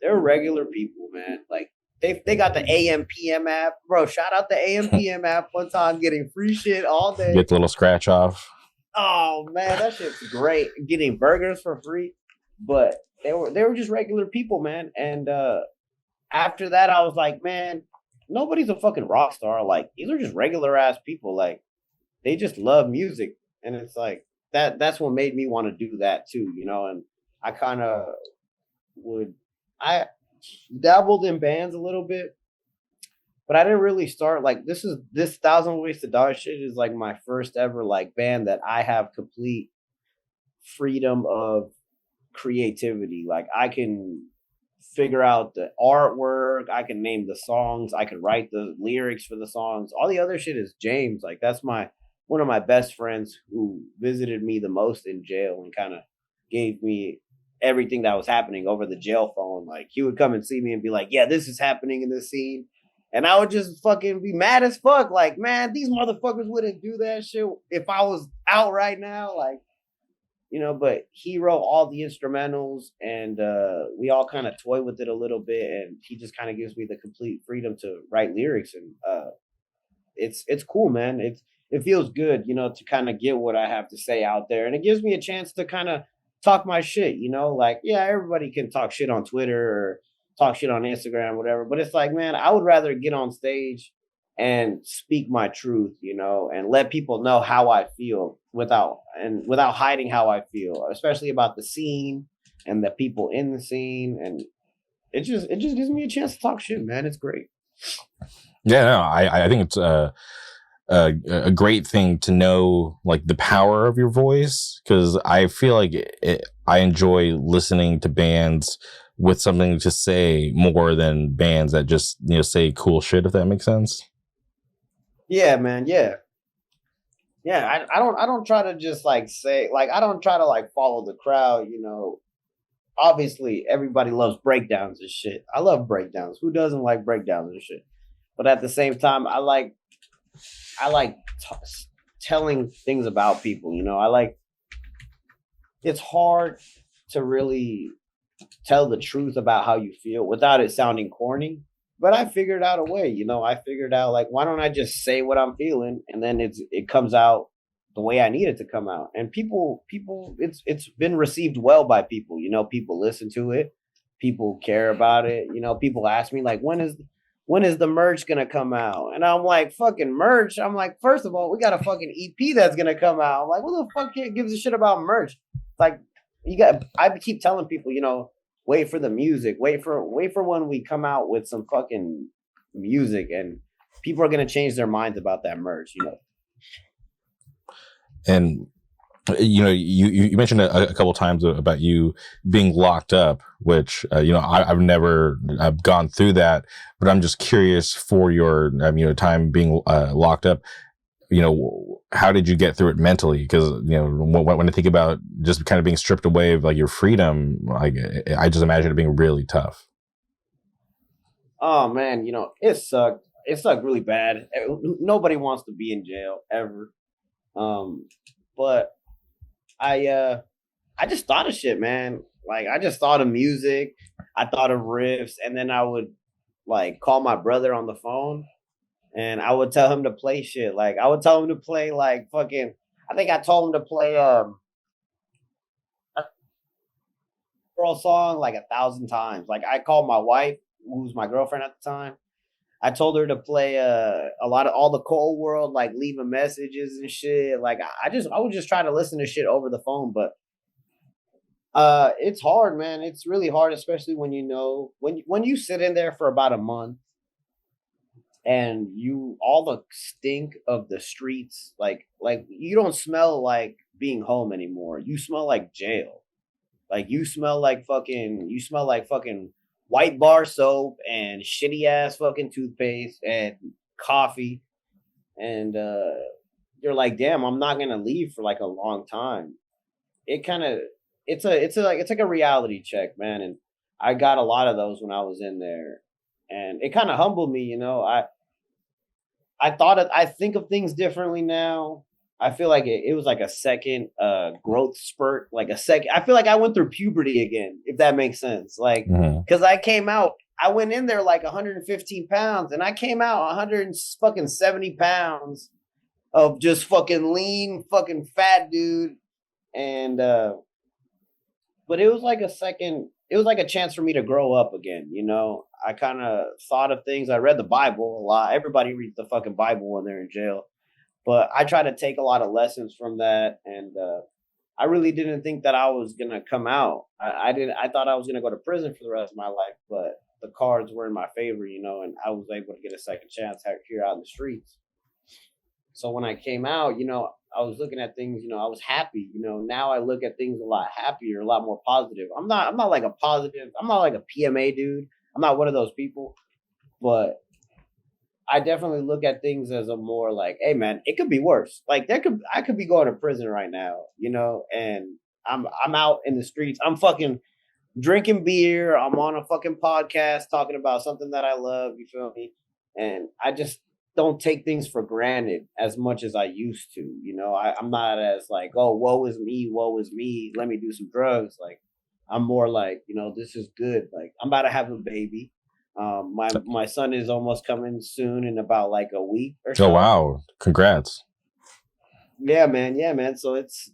they're regular people, man. Like they got the AM PM app, bro. Shout out the AM PM app. One time getting free shit all day.
Get the little scratch off.
Oh man, that shit's great. Getting burgers for free, but they were just regular people, man. And after that, I was like, man, nobody's a fucking rock star. Like these are just regular ass people. Like they just love music, and it's like that's what made me want to do that too, you know. And I kind of I dabbled in bands a little bit, but I didn't really start like this Thousand Wayz to Die shit is like my first ever like band that I have complete freedom of creativity. Like I can figure out the artwork, I can name the songs, I can write the lyrics for the songs. All the other shit is James. Like that's one of my best friends who visited me the most in jail and kind of gave me everything that was happening over the jail phone. Like he would come and see me and be like, yeah, this is happening in this scene. And I would just fucking be mad as fuck. Like, man, these motherfuckers wouldn't do that shit if I was out right now. Like, you know, but he wrote all the instrumentals, and we all kind of toy with it a little bit. And he just kind of gives me the complete freedom to write lyrics. And it's cool, man. It feels good, you know, to kind of get what I have to say out there. And it gives me a chance to kind of talk my shit, you know, like, yeah, everybody can talk shit on Twitter or talk shit on Instagram, whatever. But it's like, man, I would rather get on stage and speak my truth, you know, and let people know how I feel without hiding how I feel, especially about the scene and the people in the scene. And it just gives me a chance to talk shit, man. It's great.
Yeah, no, I think it's a great thing to know, like the power of your voice, because I feel like I enjoy listening to bands with something to say more than bands that just, you know, say cool shit, if that makes sense.
Yeah, man. Yeah. I don't try to just like say, like, I don't try to like follow the crowd, you know. Obviously everybody loves breakdowns and shit. I love breakdowns. Who doesn't like breakdowns and shit? But at the same time, I like telling things about people. You know, it's hard to really tell the truth about how you feel without it sounding corny. But I figured out a way, you know, I figured out like, why don't I just say what I'm feeling and then it comes out the way I need it to come out. And people, it's been received well by people, you know, people listen to it, people care about it. You know, people ask me like, when is the merch gonna come out? And I'm like, fucking merch. I'm like, first of all, we got a fucking EP that's gonna come out. I'm like, who the fuck gives a shit about merch? Like, I keep telling people, you know, wait for the music, wait for when we come out with some fucking music, and people are gonna change their minds about that merch, you know.
And you know, you mentioned a couple times about you being locked up, which you know, I've gone through that, but I'm just curious for your you know, time being locked up. You know, how did you get through it mentally? Because you know, when I think about just kind of being stripped away of like your freedom, like I just imagine it being really tough.
Oh man, you know, it sucked. It sucked really bad. Nobody wants to be in jail ever. But I just thought of shit, man. Like I just thought of music, I thought of riffs, and then I would like call my brother on the phone and I would tell him to play shit. Like I would tell him to play like fucking I think I told him to play a girl song like 1,000 times. Like I called my wife, who's my girlfriend at the time. I told her to play a lot of all the Cold World, like leaving messages and shit. Like I would just try to listen to shit over the phone, but it's hard, man. It's really hard, especially when you know when you sit in there for about a month and you all the stink of the streets, like you don't smell like being home anymore. You smell like jail. Like you smell like fucking white bar soap and shitty ass fucking toothpaste and coffee. And you're like, damn, I'm not gonna leave for like a long time. It kind of it's like a reality check, man. And I got a lot of those when I was in there. And it kind of humbled me, you know. I think of things differently now. I feel like it was like a second growth spurt, like a second. I feel like I went through puberty again, if that makes sense. Like, because I went in there like 115 pounds, and I came out 170 pounds of just fucking lean, fucking fat dude. And but it was like it was like a chance for me to grow up again, you know. I kind of thought of things. I read the Bible a lot. Everybody reads the fucking Bible when they're in jail. But I try to take a lot of lessons from that, and I really didn't think that I was gonna come out. I didn't. I thought I was gonna go to prison for the rest of my life, but the cards were in my favor, you know, and I was able to get a second chance here out in the streets. So when I came out, you know, I was looking at things, you know, I was happy. You know, now I look at things a lot happier, a lot more positive. I'm not like a positive. I'm not like a PMA dude. I'm not one of those people, but I definitely look at things as a more like, hey man, it could be worse. Like I could be going to prison right now, you know, and I'm out in the streets. I'm fucking drinking beer. I'm on a fucking podcast talking about something that I love. You feel me? And I just don't take things for granted as much as I used to. You know, I'm not as like, oh, woe is me. Let me do some drugs. Like I'm more like, you know, this is good. Like I'm about to have a baby. My son is almost coming soon in about like a week or so.
Oh wow! Congrats.
Yeah, man. So it's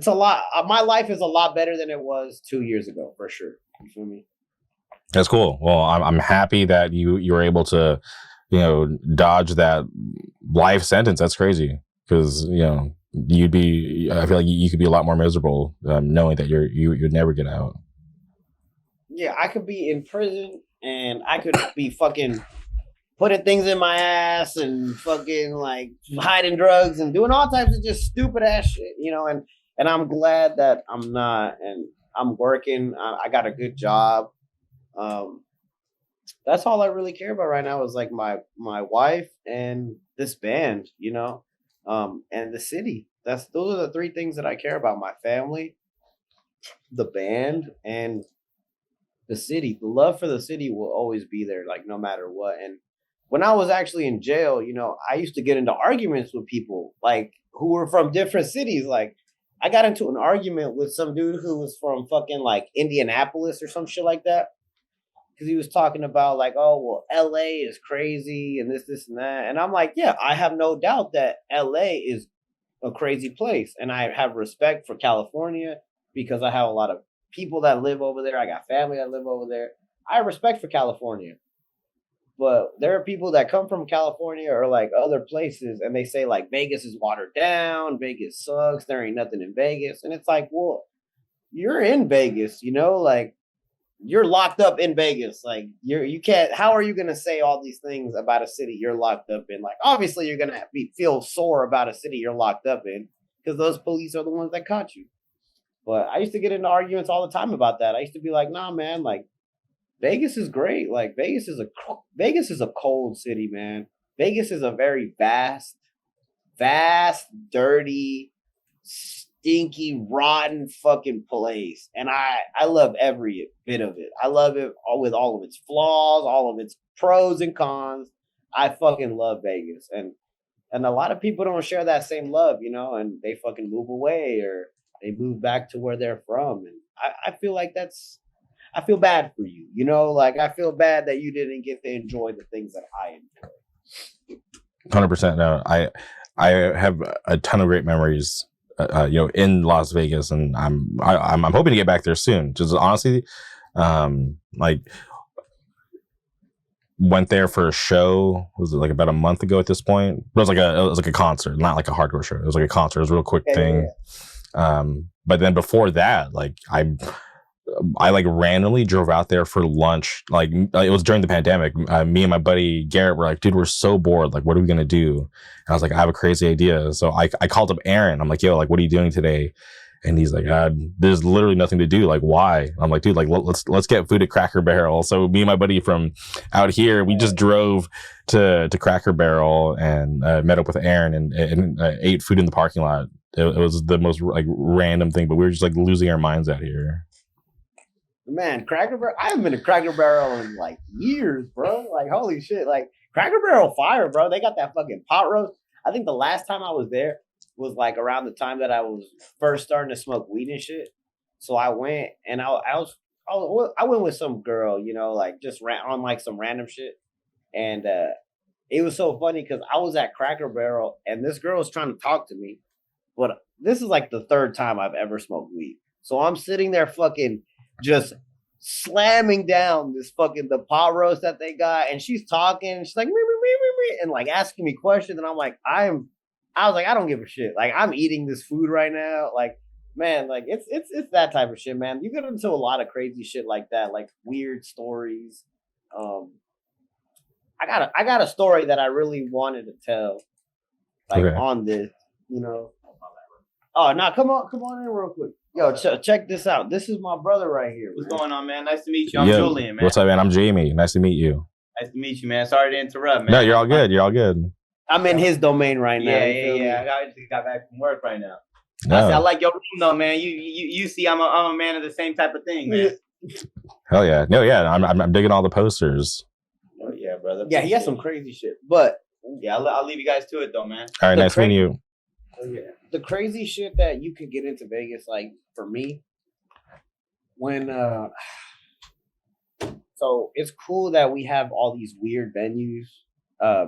a lot. My life is a lot better than it was 2 years ago, for sure. You feel me?
That's cool. Well, I'm happy that you were able to, you know, dodge that life sentence. That's crazy because you know I feel like you could be a lot more miserable knowing that you'd never get out.
Yeah, I could be in prison and I could be fucking putting things in my ass and fucking like hiding drugs and doing all types of just stupid ass shit, you know. And I'm glad that I'm not, and I'm working. I got a good job. That's all I really care about right now is like my wife and this band, you know, and the city. Those are the three things that I care about: my family, the band, and the city. The love for the city will always be there, like no matter what. And when I was actually in jail, I used to get into arguments with people like who were from different cities. Like I got into an argument with some dude who was from fucking like Indianapolis or some shit like that. Because he was talking about like, oh, well, LA is crazy and this and that. And I'm like, yeah, I have no doubt that LA is a crazy place. And I have respect for California because I have a lot of people that live over there. I got family that live over there. I have respect for California. But there are people that come from California or like other places and they say like Vegas is watered down, Vegas sucks, there ain't nothing in Vegas. And it's like, well, you're in Vegas, like you're locked up in Vegas. Like you can't, how are you going to say all these things about a city you're locked up in? Like, obviously you're going to feel sore about a city you're locked up in because those police are the ones that caught you. But I used to get into arguments all the time about that. I used to be like, nah, man, like Vegas is great. Like Vegas is a cold city, man. Vegas is a very vast, dirty, stinky, rotten fucking place. And I love every bit of it. I love it all with all of its flaws, all of its pros and cons. I fucking love Vegas. And a lot of people don't share that same love, and they fucking move away or they move back to where they're from. And I feel like I feel bad for you, like I feel bad that you didn't get to enjoy the things that I enjoy.
100%. No, I have a ton of great memories, in Las Vegas, and I'm hoping to get back there soon. Just honestly, like went there for a show. Was it like about a month ago at this point? But it was like a concert, not like a hardcore show. It was like a concert. It was a real quick thing. Yeah. But then before that, like I like randomly drove out there for lunch. Like it was during the pandemic. Me and my buddy Garrett were like, dude, we're so bored. Like, what are we going to do? And I was like, I have a crazy idea. So I called up Aaron. I'm like, yo, like, what are you doing today? And he's like, there's literally nothing to do. Like, why? I'm like, dude, like, let's get food at Cracker Barrel. So me and my buddy from out here, we just drove to Cracker Barrel and met up with Aaron and ate food in the parking lot. It was the most like random thing, but we were just like losing our minds out here.
Man, Cracker Barrel. I haven't been to Cracker Barrel in like years, bro. Like, holy shit. Like, Cracker Barrel fire, bro. They got that fucking pot roast. I think the last time I was there was like around the time that I was first starting to smoke weed and shit. So I went and I went with some girl, like just on like some random shit. And it was so funny because I was at Cracker Barrel and this girl was trying to talk to me. But this is like the third time I've ever smoked weed. So I'm sitting there fucking just slamming down this fucking the pot roast that they got, and she's talking, and she's like, and like asking me questions, and I'm like, I was like, I don't give a shit. Like, I'm eating this food right now. Like, man, like it's that type of shit, man. You get into a lot of crazy shit like that, like weird stories. I got a story that I really wanted to tell, like on this, Oh no, come on in real quick. Yo, check this out. This is my brother right here.
What's going on, man? Nice to meet you. I'm Julian, man.
What's up, man? I'm Jamie. Nice to meet you.
Nice to meet you, man. Sorry to interrupt, man.
No, you're all good. You're all good.
I'm in his domain right now.
Yeah. I just got back from work right now. No. I like your room, though, man. You see, I'm a man of the same type of thing, man.
Hell yeah. No, yeah. I'm digging all the posters.
Oh yeah, brother.
Yeah, he has some crazy shit. But
yeah, I'll leave you guys to it, though, man.
All right, nice meeting you.
Oh, yeah. The crazy shit that you could get into Vegas, like for me, when so it's cool that we have all these weird venues.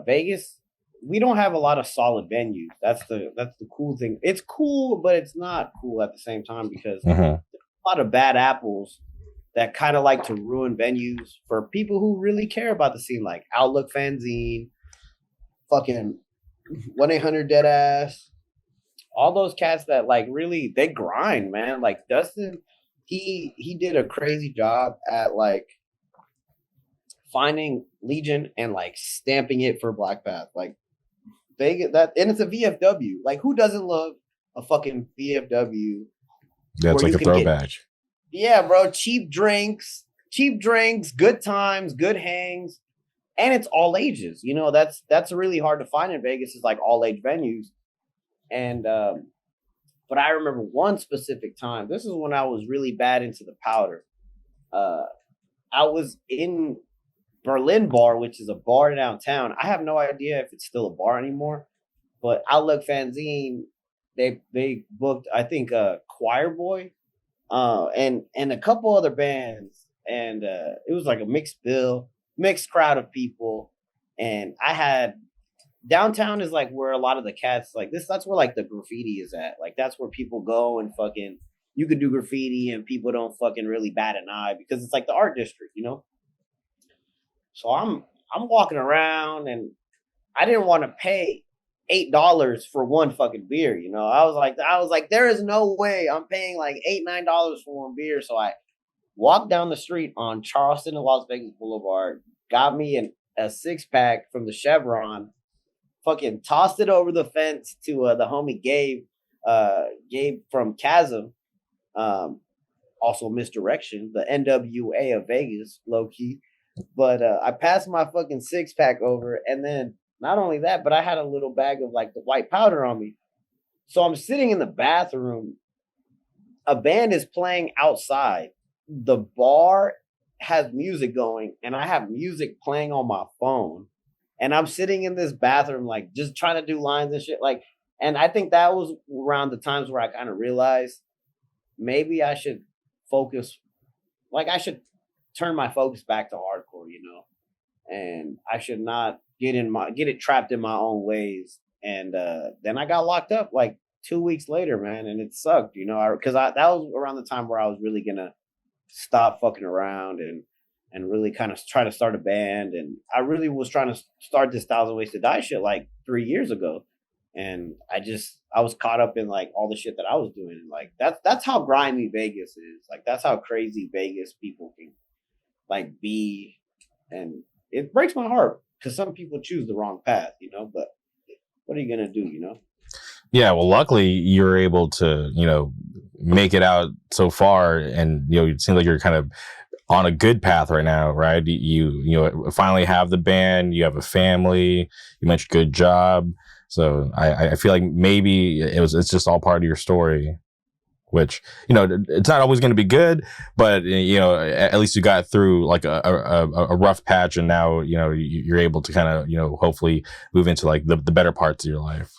Vegas, we don't have a lot of solid venues. That's the cool thing. It's cool, but it's not cool at the same time because there's a lot of bad apples that kind of like to ruin venues for people who really care about the scene, like Outlook Fanzine, fucking 1-800-Deadass. All those cats that like really they grind, man. Like Dustin, he did a crazy job at like finding Legion and like stamping it for Black Path. Like Vegas, that, and it's a VFW. Like who doesn't love a fucking VFW?
Yeah, it's like a throwback.
Yeah, bro. Cheap drinks, good times, good hangs, and it's all ages. That's really hard to find in Vegas. Is like all age venues. And but I remember one specific time. This is when I was really bad into the powder. I was in Berlin Bar, which is a bar downtown. I have no idea if it's still a bar anymore, but Outlook Fanzine, they booked, I think, Choir Boy, and a couple other bands, and it was like a mixed crowd of people, and I had downtown is like where a lot of the cats like this. That's where like the graffiti is at. Like that's where people go and fucking you could do graffiti and people don't fucking really bat an eye because it's like the art district, you know. So I'm walking around and I didn't want to pay $8 for one fucking beer, you know. I was like, there is no way I'm paying like $8-9 for one beer. So I walked down the street on Charleston and Las Vegas Boulevard, got me a 6-pack from the Chevron, fucking tossed it over the fence to the homie Gabe from Chasm, also Misdirection, the NWA of Vegas, low key. But I passed my fucking 6-pack over, and then not only that, but I had a little bag of like the white powder on me. So I'm sitting in the bathroom. A band is playing outside. The bar has music going, and I have music playing on my phone. And I'm sitting in this bathroom, like just trying to do lines and shit. Like, and I think that was around the times where I kind of realized maybe I should focus, like I should turn my focus back to hardcore, you know, and I should not get it trapped in my own ways. And then I got locked up like 2 weeks later, man, and it sucked, you know, because that was around the time where I was really gonna stop fucking around and really kind of try to start a band. And I really was trying to start this Thousand Wayz to Die shit like 3 years ago. And I was caught up in like all the shit that I was doing. And like that's how grimy Vegas is. Like that's how crazy Vegas people can like be. And it breaks my heart because some people choose the wrong path, you know, but what are you gonna do, you know?
Yeah, well, luckily you're able to, you know, make it out so far, and you know, it seems like you're kind of on a good path right now, right? You know, finally have the band, you have a family, you mentioned good job. So I feel like maybe it's just all part of your story, which, you know, it's not always going to be good, but you know, at least you got through like a rough patch, and now, you know, you're able to kind of, you know, hopefully move into like the better parts of your life.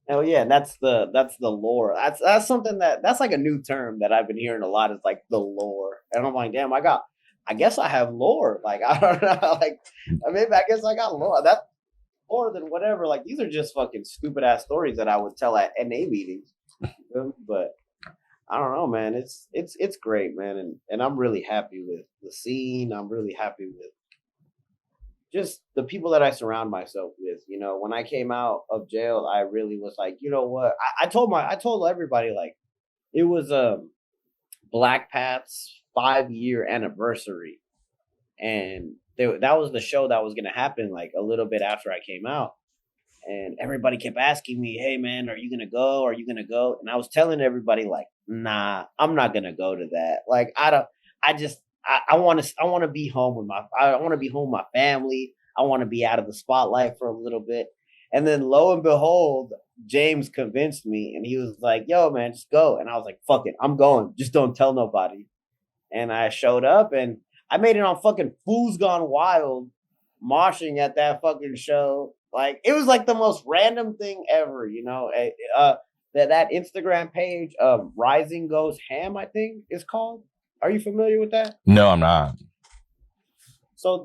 Oh yeah, that's the lore. That's something that's like a new term that I've been hearing a lot. Is like the lore, and I'm like, damn, I guess I have lore. Like I don't know, like maybe I guess I got lore. That's more than whatever. Like these are just fucking stupid ass stories that I would tell at NA meetings. But I don't know, man. It's great, man, and I'm really happy with the scene. I'm really happy with just the people that I surround myself with. You know, when I came out of jail, I really was like, you know what? I told everybody, like, it was Black Path's 5-year anniversary, and that was the show that was gonna happen like a little bit after I came out. And everybody kept asking me, hey man, are you gonna go? Are you gonna go? And I was telling everybody, like, nah, I'm not gonna go to that. Like, I want to be home with I want to be home with my family. I want to be out of the spotlight for a little bit. And then lo and behold, James convinced me, and he was like, yo man, just go. And I was like, fuck it, I'm going. Just don't tell nobody. And I showed up, and I made it on fucking Fools Gone Wild, moshing at that fucking show. Like, it was like the most random thing ever, you know. That Instagram page, Rising Goes Ham, I think is called. Are you familiar with that?
No, I'm not.
So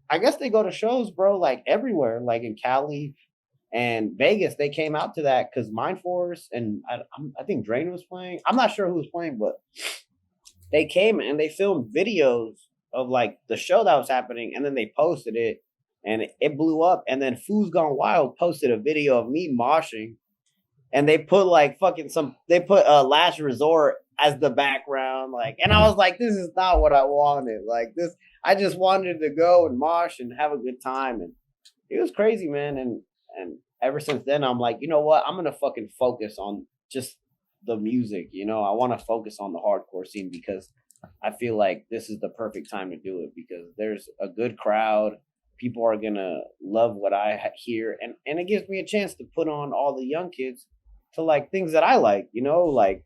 I guess they go to shows, bro, like everywhere, like in Cali and Vegas. They came out to that because Mind Force and I think Drain was playing. I'm not sure who was playing, but they came and they filmed videos of like the show that was happening, and then they posted it, and it blew up. And then Fools Gone Wild posted a video of me moshing, and they put like Last Resort as the background, like, and I was like, this is not what I wanted. Like this, I just wanted to go and mosh and have a good time, and it was crazy, man. And ever since then, I'm like, you know what? I'm gonna fucking focus on just the music. You know, I want to focus on the hardcore scene because I feel like this is the perfect time to do it because there's a good crowd. People are gonna love what I hear, and it gives me a chance to put on all the young kids to like things that I like. You know, like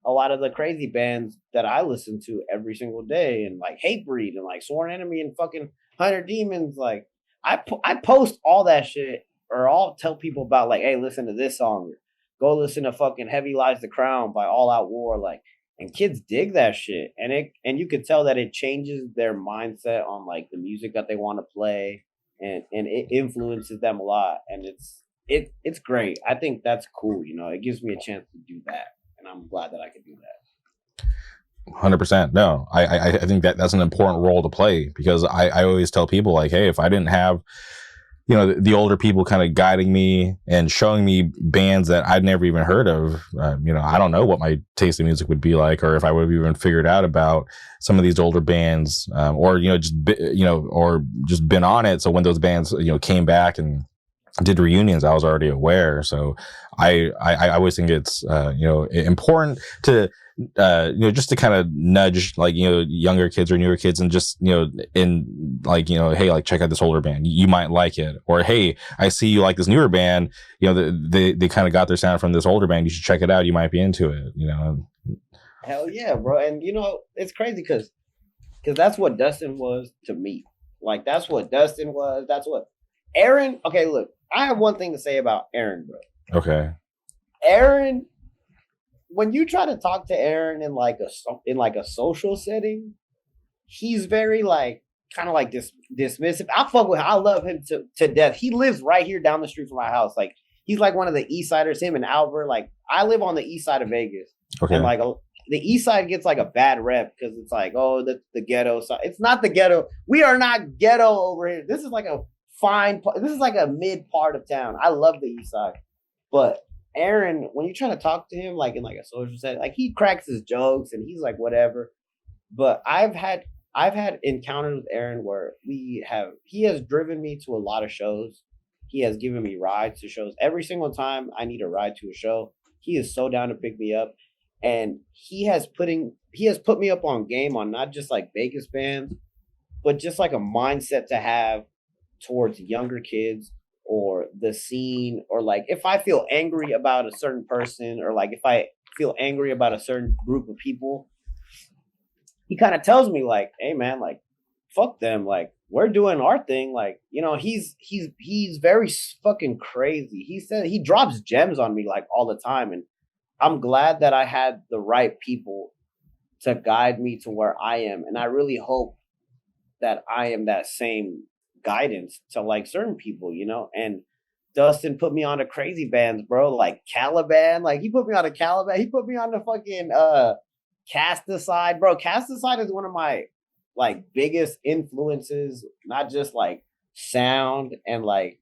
a lot of the crazy bands that I listen to every single day, and like Hatebreed and like Sworn Enemy and fucking 100 Demons, like I post all that shit, or I'll tell people about like, hey, listen to this song, go listen to fucking Heavy Lies the Crown by All Out War, like, and kids dig that shit, and you could tell that it changes their mindset on like the music that they want to play, and it influences them a lot, and it's great. I think that's cool. You know, it gives me a chance to do that, and I'm glad that I can do that.
100%. No, I think that's an important role to play, because I always tell people like, hey, if I didn't have, you know, the older people kind of guiding me and showing me bands that I'd never even heard of, you know, I don't know what my taste in music would be like, or if I would have even figured out about some of these older bands, or, you know, or just been on it. So when those bands, you know, came back and did reunions, I was already aware. So I always think it's, you know, important to, you know, just to kind of nudge, like, you know, younger kids or newer kids, and just, you know, in like, you know, hey, like, check out this older band, you might like it. Or, hey, I see you like this newer band, you know, they kind of got their sound from this older band, you should check it out, you might be into it, you know.
Hell yeah, bro. And you know, it's crazy because that's what Dustin was to me. Like, that's what Dustin was. That's what Aaron. Okay, look, I have one thing to say about Aaron, bro.
Okay.
Aaron, when you try to talk to Aaron in like a social setting, he's very like kind of like dismissive. I love him to death. He lives right here down the street from my house. Like, he's like one of the East Siders. Him and Albert. Like, I live on the East Side of Vegas. Okay. And like the East Side gets like a bad rep because it's like, oh, the ghetto side. It's not the ghetto. We are not ghetto over here. This is like a this is like a mid part of town. I love the East Side, but Aaron, when you try to talk to him like in like a social setting, like, he cracks his jokes and he's like whatever. But I've had encounters with Aaron where he has driven me to a lot of shows. He has given me rides to shows. Every single time I need a ride to a show, he is so down to pick me up. And he has put me up on game on not just like Vegas bands, but just like a mindset to have towards younger kids or the scene, or like if I feel angry about a certain person, or like if I feel angry about a certain group of people, he kind of tells me like, hey man, like, fuck them, like, we're doing our thing. Like, you know, he's very fucking crazy. He said he drops gems on me like all the time, and I'm glad that I had the right people to guide me to where I am, and I really hope that I am that same guidance to like certain people, you know. And Dustin put me on to crazy bands, bro, like Caliban. Like, he put me on a Caliban. He put me on the fucking Cast Aside, bro. Cast Aside is one of my like biggest influences, not just like sound and like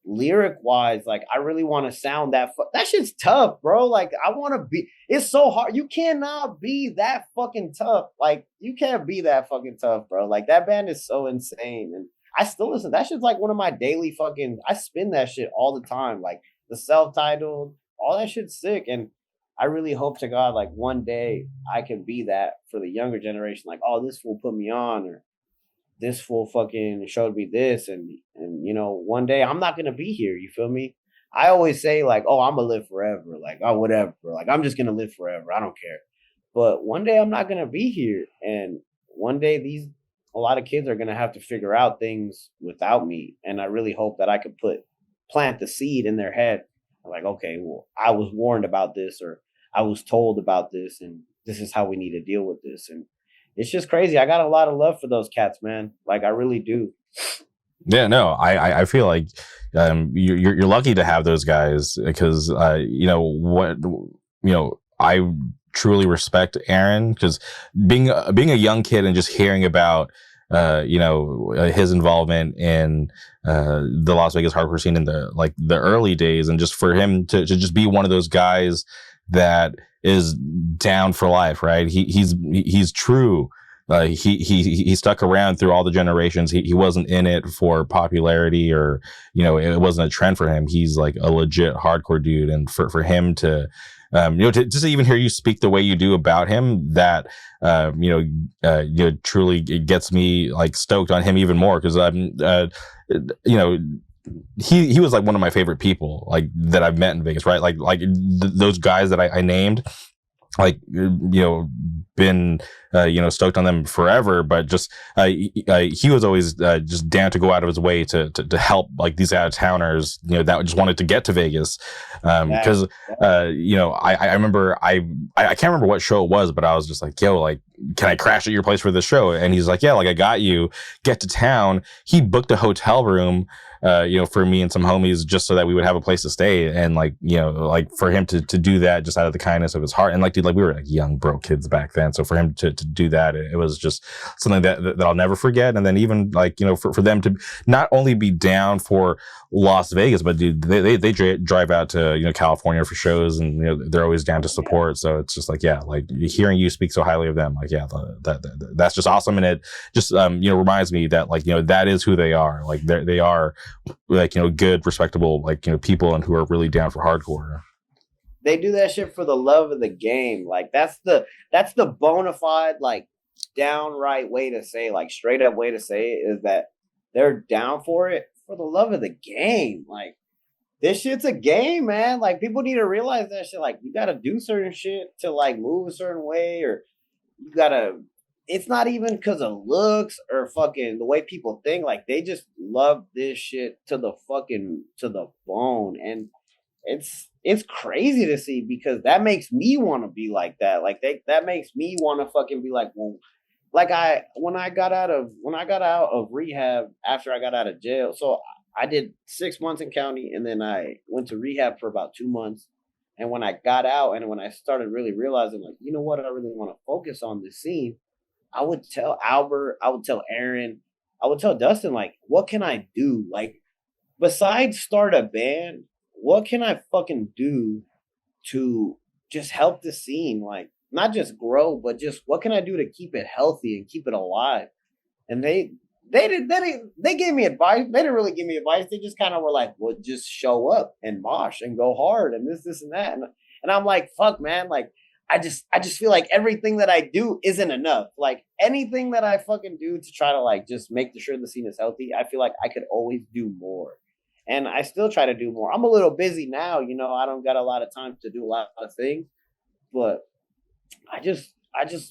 lyric wise. Like, I really want to sound that shit's tough, bro. Like, I want to be, it's so hard. You cannot be that fucking tough. Like, you can't be that fucking tough, bro. Like, that band is so insane. And I still listen. That shit's like one of my daily fucking, I spin that shit all the time. Like, the self-titled, all that shit's sick. And I really hope to God, like, one day I can be that for the younger generation. Like, oh, this fool put me on, or this fool fucking showed me this. And you know, one day I'm not going to be here. You feel me? I always say like, oh, I'm going to live forever. Like, oh, whatever. Like, I'm just going to live forever. I don't care. But one day I'm not going to be here. And one day a lot of kids are going to have to figure out things without me. And I really hope that I could plant the seed in their head. Like, okay, well, I was warned about this, or I was told about this, and this is how we need to deal with this. And it's just crazy. I got a lot of love for those cats, man. Like, I really do.
Yeah, no, I feel like you're lucky to have those guys, because you know, I truly respect Aaron, because being a young kid and just hearing about you know, his involvement in the Las Vegas hardcore scene in the early days, and just for him to just be one of those guys that is down for life, right? He's true. He stuck around through all the generations. He wasn't in it for popularity, or, you know, it wasn't a trend for him. He's like a legit hardcore dude. And for him to, you know, to just even hear you speak the way you do about him, that, you know, truly it gets me like stoked on him even more. Cause you know, he was like one of my favorite people, like, that I've met in Vegas, right? Like those guys that I named, like been stoked on them forever, but just he was always just down to go out of his way to help like these out of towners that just wanted to get to Vegas, because I remember I can't remember what show it was, but I was just like, yo, like, can I crash at your place for this show? And he's like, yeah, like I got you, get to town. He booked a hotel room for me and some homies just so that we would have a place to stay, and like for him to do that just out of the kindness of his heart. And like, dude, like we were like young broke kids back then, so for him to do that, it was just something that I'll never forget. And then even like for them to not only be down for Las Vegas, but dude, they drive out to California for shows, and they're always down to support. So it's just like, yeah, like hearing you speak so highly of them, like, yeah, that's just awesome. And it just reminds me that like that is who they are. Like they are like good, respectable, like people, and who are really down for hardcore.
They do that shit for the love of the game. Like that's the bona fide, like downright way to say, like straight up way to say it, is that they're down for it for the love of the game. Like this shit's a game, man. Like people need to realize that shit. Like you gotta do certain shit to like move a certain way, or you gotta. It's not even because of looks or fucking the way people think. Like they just love this shit to the bone, and it's crazy to see, because that makes me want to be like that. Like that makes me want to fucking be like, well, like when I got out of rehab after I got out of jail. So I did 6 months in county, and then I went to rehab for about 2 months. And when I got out, and when I started really realizing, like, you know what, I really want to focus on this scene, I would tell Albert, I would tell Aaron, I would tell Dustin, like, what can I do? Like, besides start a band, what can I fucking do to just help the scene? Like, not just grow, but just what can I do to keep it healthy and keep it alive? And they gave me advice. They didn't really give me advice. They just kind of were like, well, just show up and mosh and go hard and this and that. And I'm like, fuck, man, like, I just feel like everything that I do isn't enough. Like anything that I fucking do to try to like just make sure the scene is healthy, I feel like I could always do more. And I still try to do more. I'm a little busy now, I don't got a lot of time to do a lot of things, but I just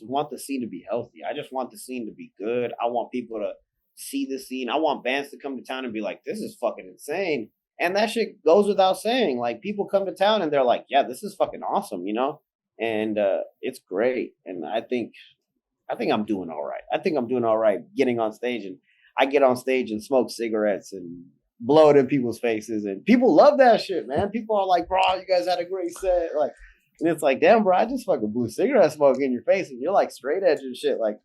want the scene to be healthy. I just want the scene to be good. I want people to see the scene. I want bands to come to town and be like, this is fucking insane. And that shit goes without saying. Like people come to town and they're like, yeah, this is fucking awesome, And it's great. And I think I'm doing all right. I think I'm doing all right getting on stage, and I get on stage and smoke cigarettes and blow it in people's faces, and people love that shit, man. People are like, bro, you guys had a great set. Like, and it's like, damn, bro, I just fucking blew cigarette smoke in your face and you're like straight edge and shit. Like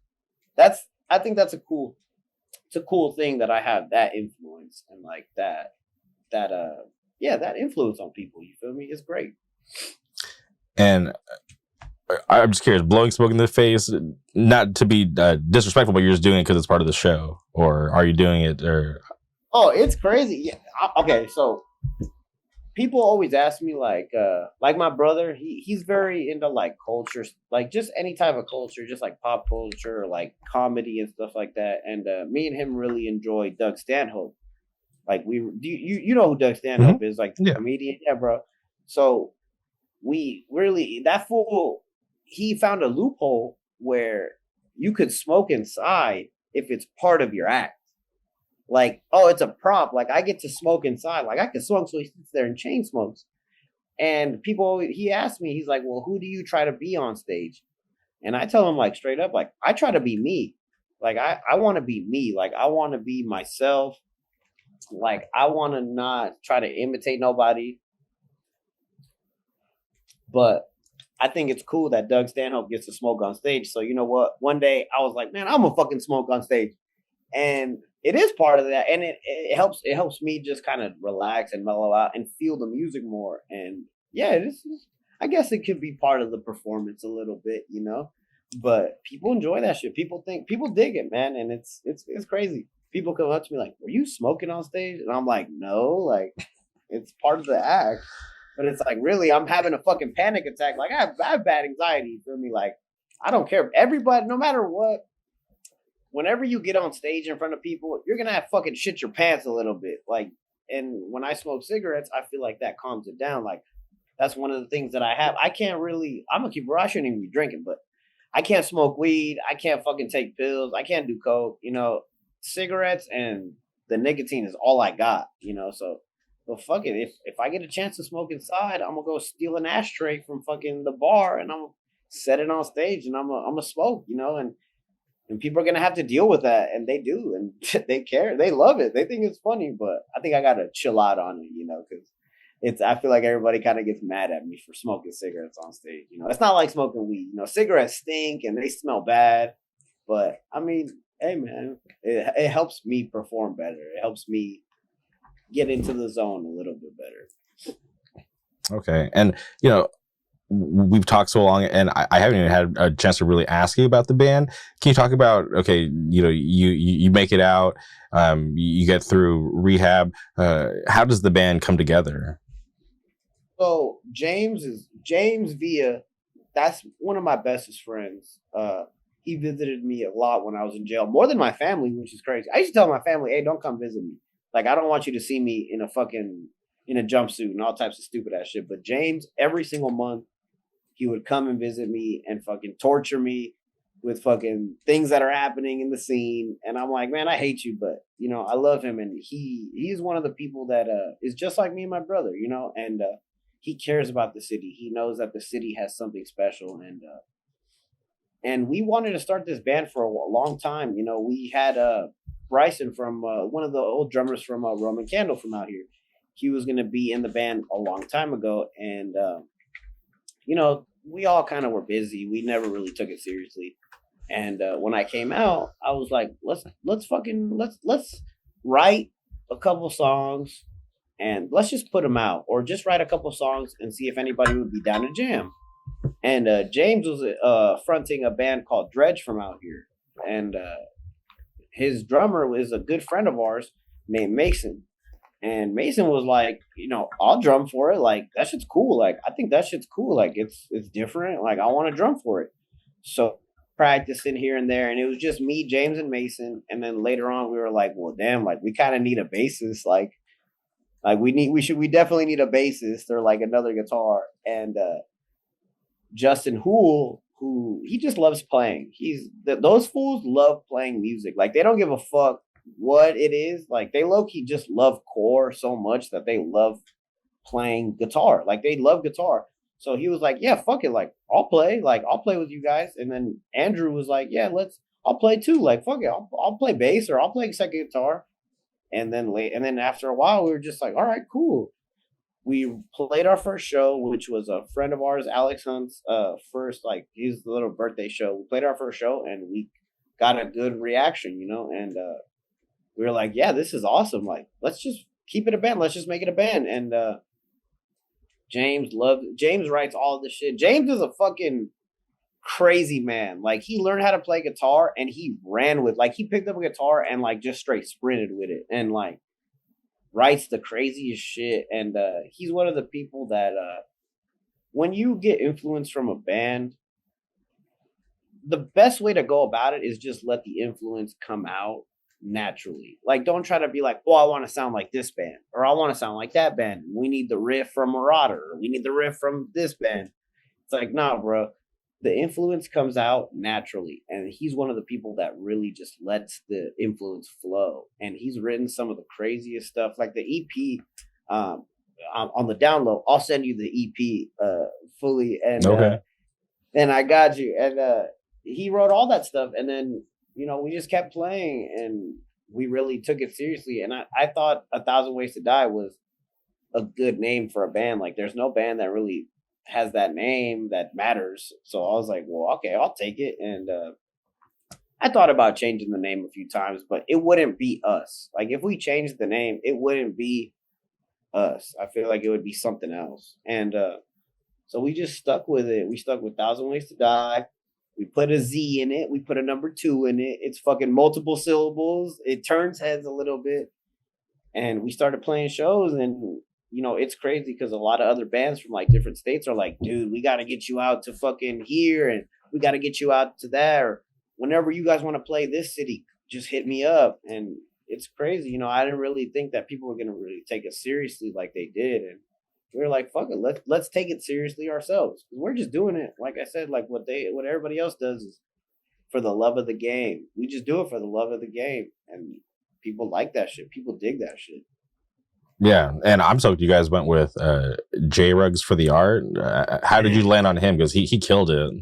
I think it's a cool thing that I have that influence, and like that influence on people. You feel me? It's great.
And I'm just curious, blowing smoke in the face, not to be disrespectful, but you're just doing it because it's part of the show, or are you doing it? Or
oh, it's crazy. Yeah. Okay, so people always ask me like my brother, he's very into like culture, like just any type of culture, just like pop culture, like comedy and stuff like that. And me and him really enjoy Doug Stanhope. Like you know who Doug Stanhope is, like the comedian, yeah, bro. So we really, that fool, he found a loophole where you could smoke inside if it's part of your act. Like, oh, it's a prop. Like I get to smoke inside. Like I can smoke, so he sits there and chain smokes. And he asked me, he's like, well, who do you try to be on stage? And I tell him like straight up, like I try to be me. Like I want to be me. Like I want to be myself. Like I want to not try to imitate nobody. But I think it's cool that Doug Stanhope gets to smoke on stage. So you know what? One day I was like, man, I'm gonna fucking smoke on stage. And it is part of that. And it helps me just kind of relax and mellow out and feel the music more. And yeah, I guess it could be part of the performance a little bit, but people enjoy that shit. People dig it, man. And it's crazy. People come up to me like, were you smoking on stage? And I'm like, no, like it's part of the act. But it's like, really, I'm having a fucking panic attack. Like I have bad anxiety. You feel me? Like I don't care. Everybody, no matter what, whenever you get on stage in front of people, you're gonna have fucking shit your pants a little bit. Like, and when I smoke cigarettes, I feel like that calms it down. Like That's one of the things that I have. I can't really. I'm gonna keep. I shouldn't even be drinking, but I can't smoke weed. I can't fucking take pills. I can't do coke. Cigarettes and the nicotine is all I got. So. But fuck it, if I get a chance to smoke inside, I'm gonna go steal an ashtray from fucking the bar and I'm gonna set it on stage and I'm gonna smoke, and people are gonna have to deal with that, and they do, and they care, they love it, they think it's funny, but I think I gotta chill out on it, because I feel like everybody kind of gets mad at me for smoking cigarettes on stage. It's not like smoking weed. Cigarettes stink and they smell bad, but I mean, hey man, it helps me perform better. It helps me get into the zone a little bit better.
Okay. And, we've talked so long and I haven't even had a chance to really ask you about the band. Can you talk about, okay, you make it out, you get through rehab. How does the band come together?
So James Villa, that's one of my bestest friends. He visited me a lot when I was in jail, more than my family, which is crazy. I used to tell my family, hey, don't come visit me. Like, I don't want you to see me in a jumpsuit and all types of stupid ass shit. But James, every single month, he would come and visit me and fucking torture me with fucking things that are happening in the scene. And I'm like, man, I hate you, but I love him. And he's one of the people that is just like me and my brother, and he cares about the city. He knows that the city has something special. And we wanted to start this band for a long time. We had Bryson from one of the old drummers from Roman Candle from out here. He was going to be in the band a long time ago. And, we all kind of were busy. We never really took it seriously. And when I came out, I was like, let's write a couple songs and let's just put them out, or just write a couple songs and see if anybody would be down to jam. And James was fronting a band called Dredge from out here. And his drummer is a good friend of ours named Mason. And Mason was like, I'll drum for it. Like, that shit's cool. Like, I think that shit's cool. Like, it's different. Like, I want to drum for it. So practicing here and there. And it was just me, James, and Mason. And then later on, we were like, well, damn, like, we kind of need a bassist. Like we definitely need a bassist or like another guitar. And Justin Hool, who he just loves playing. Those fools love playing music. Like, they don't give a fuck what it is. Like, they low-key just love core so much that they love playing guitar. Like, they love guitar. So he was like, yeah, fuck it. Like, I'll play with you guys. And then Andrew was like, yeah, I'll play too. Like, fuck it. I'll play bass or I'll play second guitar. And then after a while, we were just like, all right, cool. We played our first show, which was a friend of ours, Alex Hunt's first, like, his little birthday show. We played our first show and we got a good reaction, and we were like, yeah, this is awesome. Like, let's just keep it a band. Let's just make it a band. And James writes all this shit. James is a fucking crazy man. Like, he learned how to play guitar and he ran with, like, he picked up a guitar and like just straight sprinted with it and like writes the craziest shit. And he's one of the people that when you get influence from a band, the best way to go about it is just let the influence come out naturally. Like, don't try to be like, oh, I want to sound like this band or I want to sound like that band. We need the riff from Marauder, or we need the riff from this band. It's like, nah, bro. The influence comes out naturally. And he's one of the people that really just lets the influence flow. And he's written some of the craziest stuff, like the EP on the download. I'll send you the EP fully. And
okay.
And I got you. And he wrote all that stuff. And then, we just kept playing and we really took it seriously. And I thought 1,000 Wayz to Die was a good name for a band. Like, there's no band that really has that name that matters. So I was like, well, okay, I'll take it. And I thought about changing the name a few times, but it wouldn't be us. Like, if we changed the name, it wouldn't be us. I feel like it would be something else. And so we just stuck with it. We stuck with 1,000 Wayz to Die. We put a Z in it. We put a number 2 in it. It's fucking multiple syllables. It turns heads a little bit. And we started playing shows. And, it's crazy because a lot of other bands from like different states are like, dude, we got to get you out to fucking here. And we got to get you out to there. Or whenever you guys want to play this city, just hit me up. And it's crazy. I didn't really think that people were going to really take us seriously like they did. And We were like, fuck it, let's take it seriously ourselves. We're just doing it, like I said, like what everybody else does is for the love of the game. We just do it for the love of the game, and people like that shit. People dig that shit.
Yeah, and I'm stoked you guys went with J Rugs for the art. How did you land on him? Because he killed it.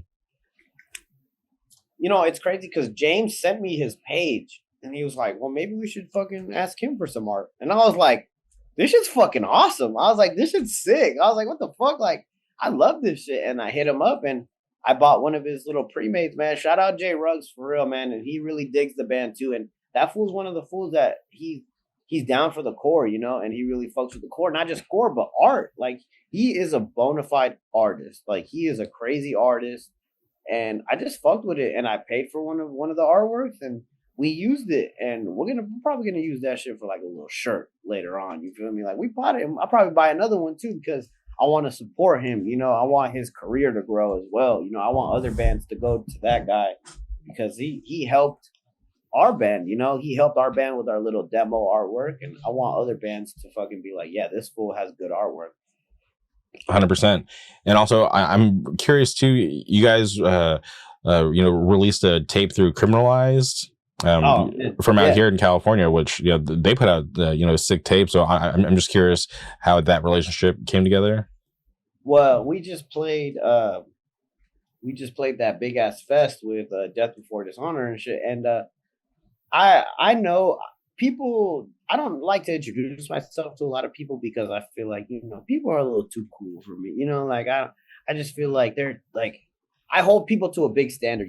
You know, it's crazy because James sent me his page, and he was like, well, maybe we should fucking ask him for some art. And I was like, this shit's fucking awesome. I was like, this shit's sick. I was like, what the fuck? Like, I love this shit. And I hit him up, and I bought one of his little pre-mades, man. Shout out J Rugs for real, man. And he really digs the band too. And that fool's one of the fools that he's down for the core, you know, and he really fucks with the core, not just core, but art. Like, he is a bona fide artist. Like, he is a crazy artist. And I just fucked with it, and I paid for one of the artworks, and we used it, and we're probably gonna use that shit for like a little shirt later on. You feel me? Like, we bought it. I'll probably buy another one too because I want to support him. You know, I want his career to grow as well. You know, I want other bands to go to that guy because he helped our band. You know, he helped our band with our little demo artwork, and I want other bands to fucking be like, yeah, this fool has good artwork.
100%. And also, I'm curious too. You guys, released a tape through Criminalized from out here in California, which they put out a sick tape. So I'm just curious how that relationship came together.
Well, we just played that big ass fest with Death Before Dishonor and shit, and I know people. I don't like to introduce myself to a lot of people because I feel like, people are a little too cool for me. Like I just feel like they're like, I hold people to a big standard.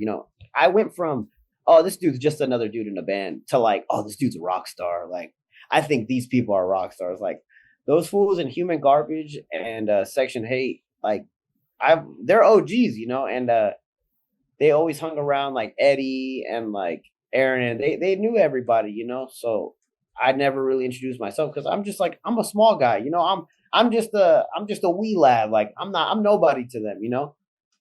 I went from, oh, this dude's just another dude in a band to like, oh, this dude's a rock star. Like, I think these people are rock stars. Like, those fools in Human Garbage and Section Hate, like, they're OGs, and they always hung around like Eddie and like Aaron, and they knew everybody, so I never really introduced myself because I'm just like, I'm a small guy, I'm just a wee lad. Like, I'm nobody to them,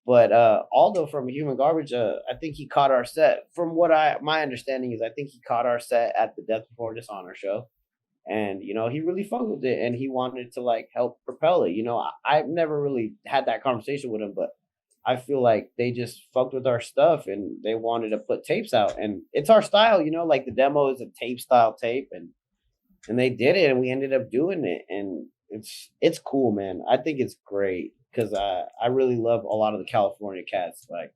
But Aldo from Human Garbage, I think he caught our set. From what my understanding is, I think he caught our set at the Death Before Dishonor show, and he really fucked with it, and he wanted to like help propel it. I've never really had that conversation with him, but I feel like they just fucked with our stuff, and they wanted to put tapes out, and it's our style. Like, the demo is a tape style tape, and they did it, and we ended up doing it, and it's cool, man. I think it's great. Because I really love a lot of the California cats. Like,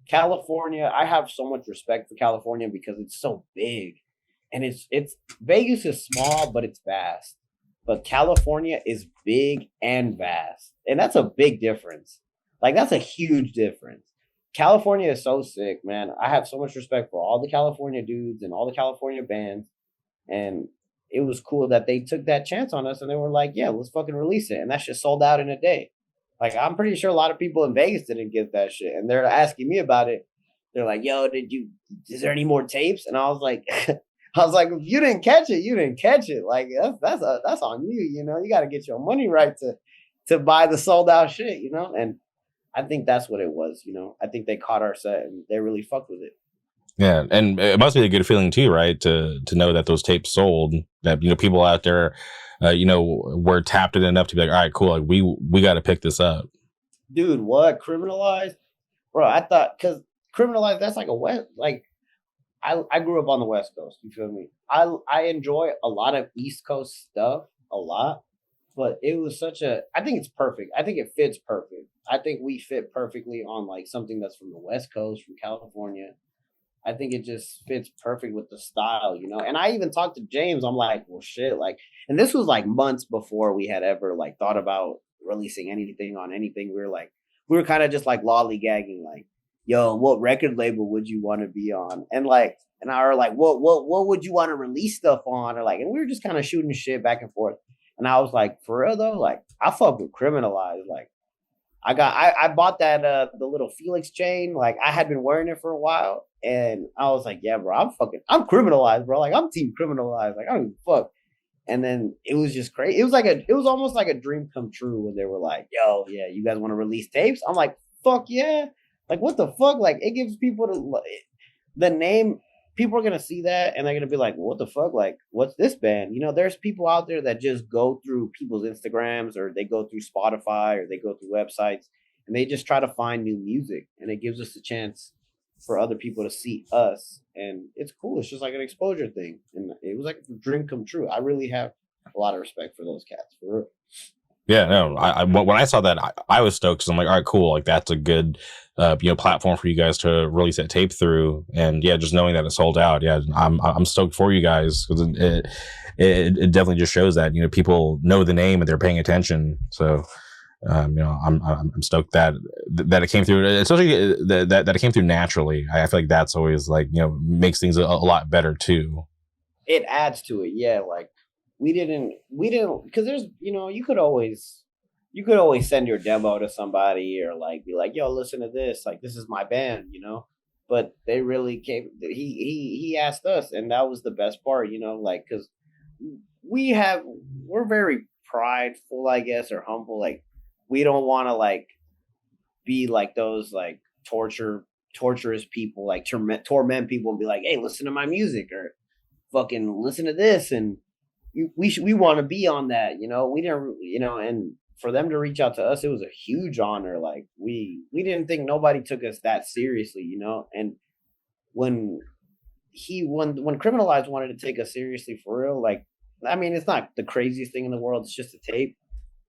California, I have so much respect for California because it's so big. And it's Vegas is small, but it's vast. But California is big and vast. And that's a big difference. Like, that's a huge difference. California is so sick, man. I have so much respect for all the California dudes and all the California bands. And it was cool that they took that chance on us, and they were like, yeah, let's fucking release it. And that shit sold out in a day. Like, I'm pretty sure a lot of people in Vegas didn't get that shit, and they're asking me about it. They're like, "Yo, is there any more tapes?" And I was like, if you didn't catch it, you didn't catch it. Like, that's on you. You got to get your money right to buy the sold out shit. And I think that's what it was. I think they caught our set, and they really fucked with it.
Yeah, and it must be a good feeling too, right? To know that those tapes sold. That people out there, we're tapped in enough to be like, all right, cool. Like, we got to pick this up.
Dude, what? Criminalized? Bro, I thought, because Criminalized, that's like a West, like, I grew up on the West Coast. You feel me? I enjoy a lot of East Coast stuff, a lot, but it was I think it's perfect. I think it fits perfect. I think we fit perfectly on like something that's from the West Coast, from California. I think it just fits perfect with the style, And I even talked to James. I'm like, well, shit, like, and this was like months before we had ever like thought about releasing anything on anything. We were kind of just like lollygagging, like, yo, what record label would you want to be on? And I were like, what would you want to release stuff on? Or like, and we were just kind of shooting shit back and forth. And I was like, for real though, like, I fuck with Criminalized. Like, I bought that the little Felix chain. Like, I had been wearing it for a while, and I was like, yeah, bro, I'm Criminalized, bro. Like, I'm team Criminalized. Like, I don't give a fuck. And then it was just crazy. It was almost like a dream come true when they were like, yo, yeah, you guys want to release tapes? I'm like, fuck yeah. Like, what the fuck? Like, it gives people the name people are gonna see that and they're gonna be like, what the fuck? Like, what's this band? You know, there's people out there that just go through people's Instagrams or they go through Spotify or they go through websites and they just try to find new music, and it gives us a chance for other people to see us, and it's cool. It's just like an exposure thing, and it was like a dream come true. I really have a lot of respect for those cats, for real.
Yeah, no. When I saw that, I was stoked because I'm like, all right, cool. Like that's a good, platform for you guys to release that tape through. And yeah, just knowing that it sold out, yeah, I'm stoked for you guys because it definitely just shows that people know the name and they're paying attention. So I'm stoked that it came through, especially that it came through naturally. I feel like that's always like makes things a lot better too.
It adds to it, yeah. Like we didn't because there's you could always send your demo to somebody or like be like, yo, listen to this, like this is my band, but they really came. He asked us, and that was the best part, like because we're very prideful, I guess, or humble. Like we don't want to like be like those like torturous people, like torment people and be like, hey, listen to my music or fucking listen to this, and we want to be on that, we didn't, and for them to reach out to us, it was a huge honor. Like we didn't think nobody took us that seriously, and when Criminalized wanted to take us seriously for real, like, I mean, it's not the craziest thing in the world, it's just a tape,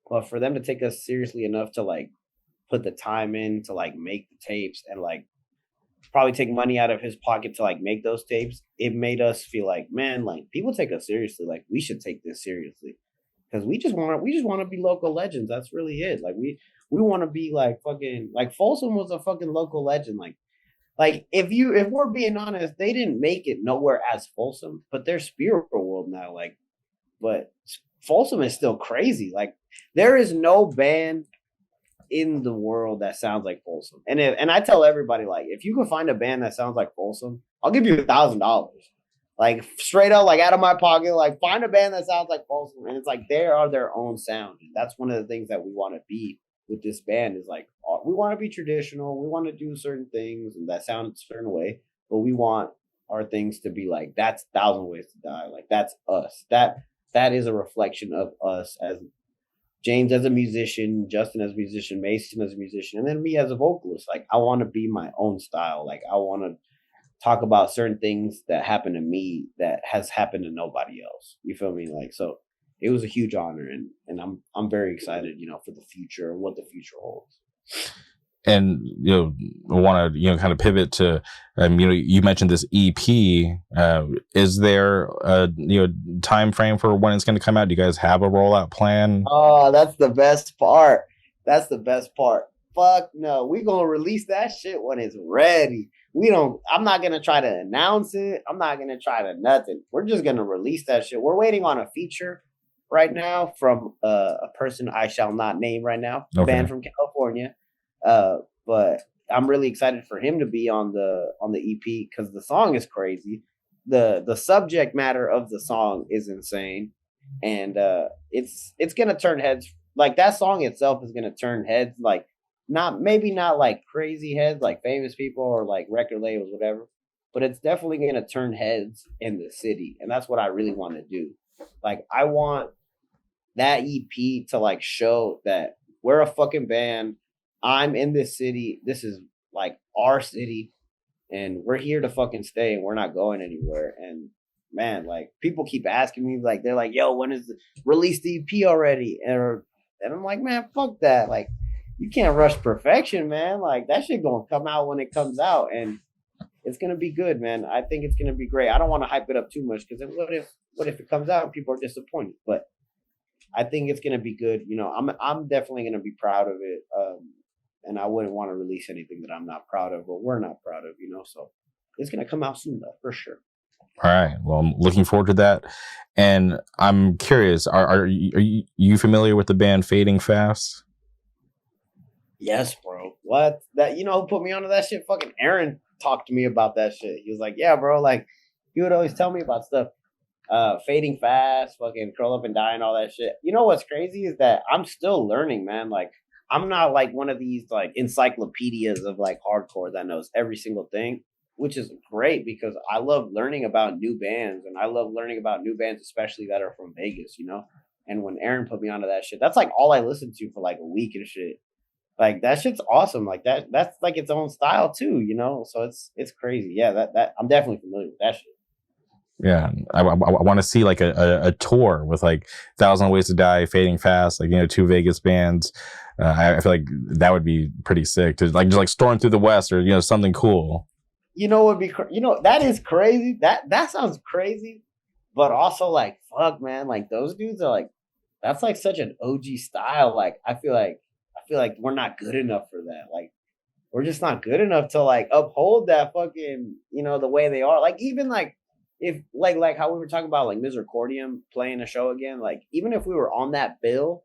but for them to take us seriously enough to like put the time in to like make the tapes and like probably take money out of his pocket to like make those tapes, it made us feel like, man, like people take us seriously. Like we should take this seriously because we just want to be local legends. That's really it. Like we want to be like fucking like Folsom was a fucking local legend. Like if we're being honest, they didn't make it nowhere as Folsom, but they're spiritual world now. Like, but Folsom is still crazy. Like there is no band in the world that sounds like Folsom, and I tell everybody, like, if you can find a band that sounds like Folsom, I'll give you $1,000, like straight up, like out of my pocket. Like find a band that sounds like Folsom, and it's like they are their own sound. And that's one of the things that we want to be with this band is like we want to be traditional, we want to do certain things and that sound a certain way, but we want our things to be like that's Thousand Wayz to Die. Like that's us. That is a reflection of us as James as a musician, Justin as a musician, Mason as a musician, and then me as a vocalist. Like I want to be my own style. Like I want to talk about certain things that happen to me that has happened to nobody else. You feel me? Like, so it was a huge honor, and I'm very excited, for the future and what the future holds.
And I want to kind of pivot to you mentioned this EP. Is there a time frame for when it's going to come out? Do you guys have a rollout plan?
Oh, that's the best part. Fuck no, we gonna release that shit when it's ready. I'm not gonna try to announce it. I'm not gonna try to nothing. We're just gonna release that shit. We're waiting on a feature right now from a person I shall not name right now, okay. Band from California. But I'm really excited for him to be on the EP because the song is crazy. The subject matter of the song is insane, and it's gonna turn heads. Like that song itself is gonna turn heads. Like not like crazy heads, like famous people or like record labels, whatever. But it's definitely gonna turn heads in the city, and that's what I really want to do. Like I want that EP to like show that we're a fucking band. I'm in this city. This is like our city, and we're here to fucking stay, and we're not going anywhere. And man, like people keep asking me, like they're like, "Yo, when is release the EP already?" And I'm like, "Man, fuck that! Like, you can't rush perfection, man. Like that shit gonna come out when it comes out, and it's gonna be good, man. I think it's gonna be great. I don't want to hype it up too much because what if it comes out and people are disappointed? But I think it's gonna be good. I'm definitely gonna be proud of it. And I wouldn't want to release anything that I'm not proud of or we're not proud of, so it's going to come out soon though, for sure.
All right. Well, I'm looking forward to that. And I'm curious, are you familiar with the band Fading Fast?
Yes, bro. What? That, who put me onto that shit? Fucking Aaron talked to me about that shit. He was like, yeah, bro, like he would always tell me about stuff. Fading Fast, fucking Curl Up and Die and all that shit. What's crazy is that I'm still learning, man. Like I'm not like one of these like encyclopedias of like hardcore that knows every single thing. which is great because I love learning about new bands, and I love learning about new bands, especially that are from Vegas, you know. And when Aaron put me onto that shit, that's like all I listened to for like a week and shit. Like that shit's awesome. Like that's like its own style too, you know. So it's crazy. Yeah, that I'm definitely familiar with that shit.
Yeah, I want to see like a tour with like Thousand Wayz to Die, Fading Fast, like, you know, two Vegas bands. I feel like that would be pretty sick to like just like storm through the West, or, you know, something cool.
You know what would be you know, that is crazy. That sounds crazy, but also like fuck, man. Like those dudes are like, that's like such an OG style. Like I feel like we're not good enough for that. Like we're just not good enough to like uphold that fucking, you know, the way they are. Like even like if like how we were talking about like Misericordium playing a show again, like even if we were on that bill,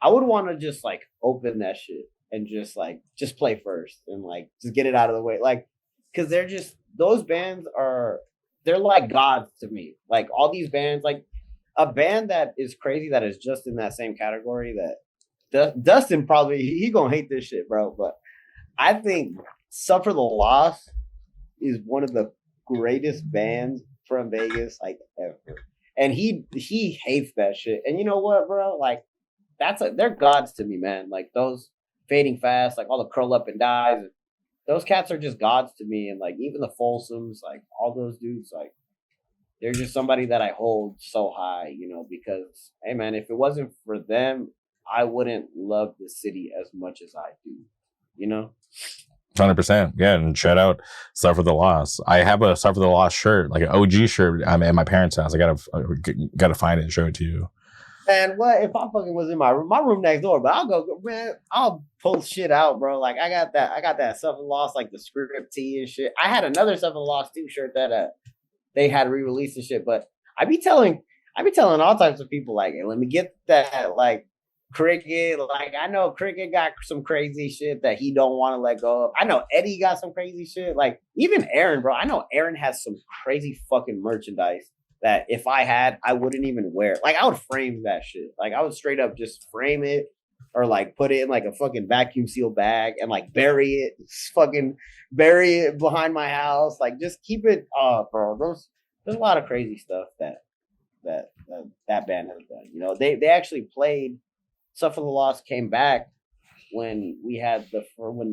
I would want to just like open that shit and just play first and like just get it out of the way. Like, cause they're just, those bands they're like gods to me. Like all these bands, like a band that is crazy that is just in that same category that Dustin probably, he gonna hate this shit, bro. But I think Suffer the Loss is one of the greatest bands from Vegas like ever. And he hates that shit. And you know what, bro? Like they're gods to me, man. Like those Fading Fast, like all the Curl Up and Dies, those cats are just gods to me. And like even the Folsoms, like all those dudes, like they're just somebody that I hold so high, you know, because hey man, if it wasn't for them, I wouldn't love the city as much as I do, you know?
100%. Yeah, and shout out Suffer the Loss. I have a Suffer the Loss shirt, like an OG shirt. I'm at my parents' house. I gotta find it and show it to you.
Man, what if I fucking was in my room next door? But I'll pull shit out, bro. Like I got that Suffer the Loss, like the script tee and shit. I had another Suffer the Loss too shirt that they had re-released and shit. But I be telling all types of people like, hey, let me get that like Cricket. Like I know Cricket got some crazy shit that he don't want to let go of. I know Eddie got some crazy shit. Like even Aaron, bro. I know Aaron has some crazy fucking merchandise that if I had, I wouldn't even wear. Like I would frame that shit. Like I would straight up just frame it or like put it in like a fucking vacuum seal bag and like bury it behind my house. Like just keep it. Bro, there's a lot of crazy stuff that band has done. You know, they actually played. Suffer the Loss came back when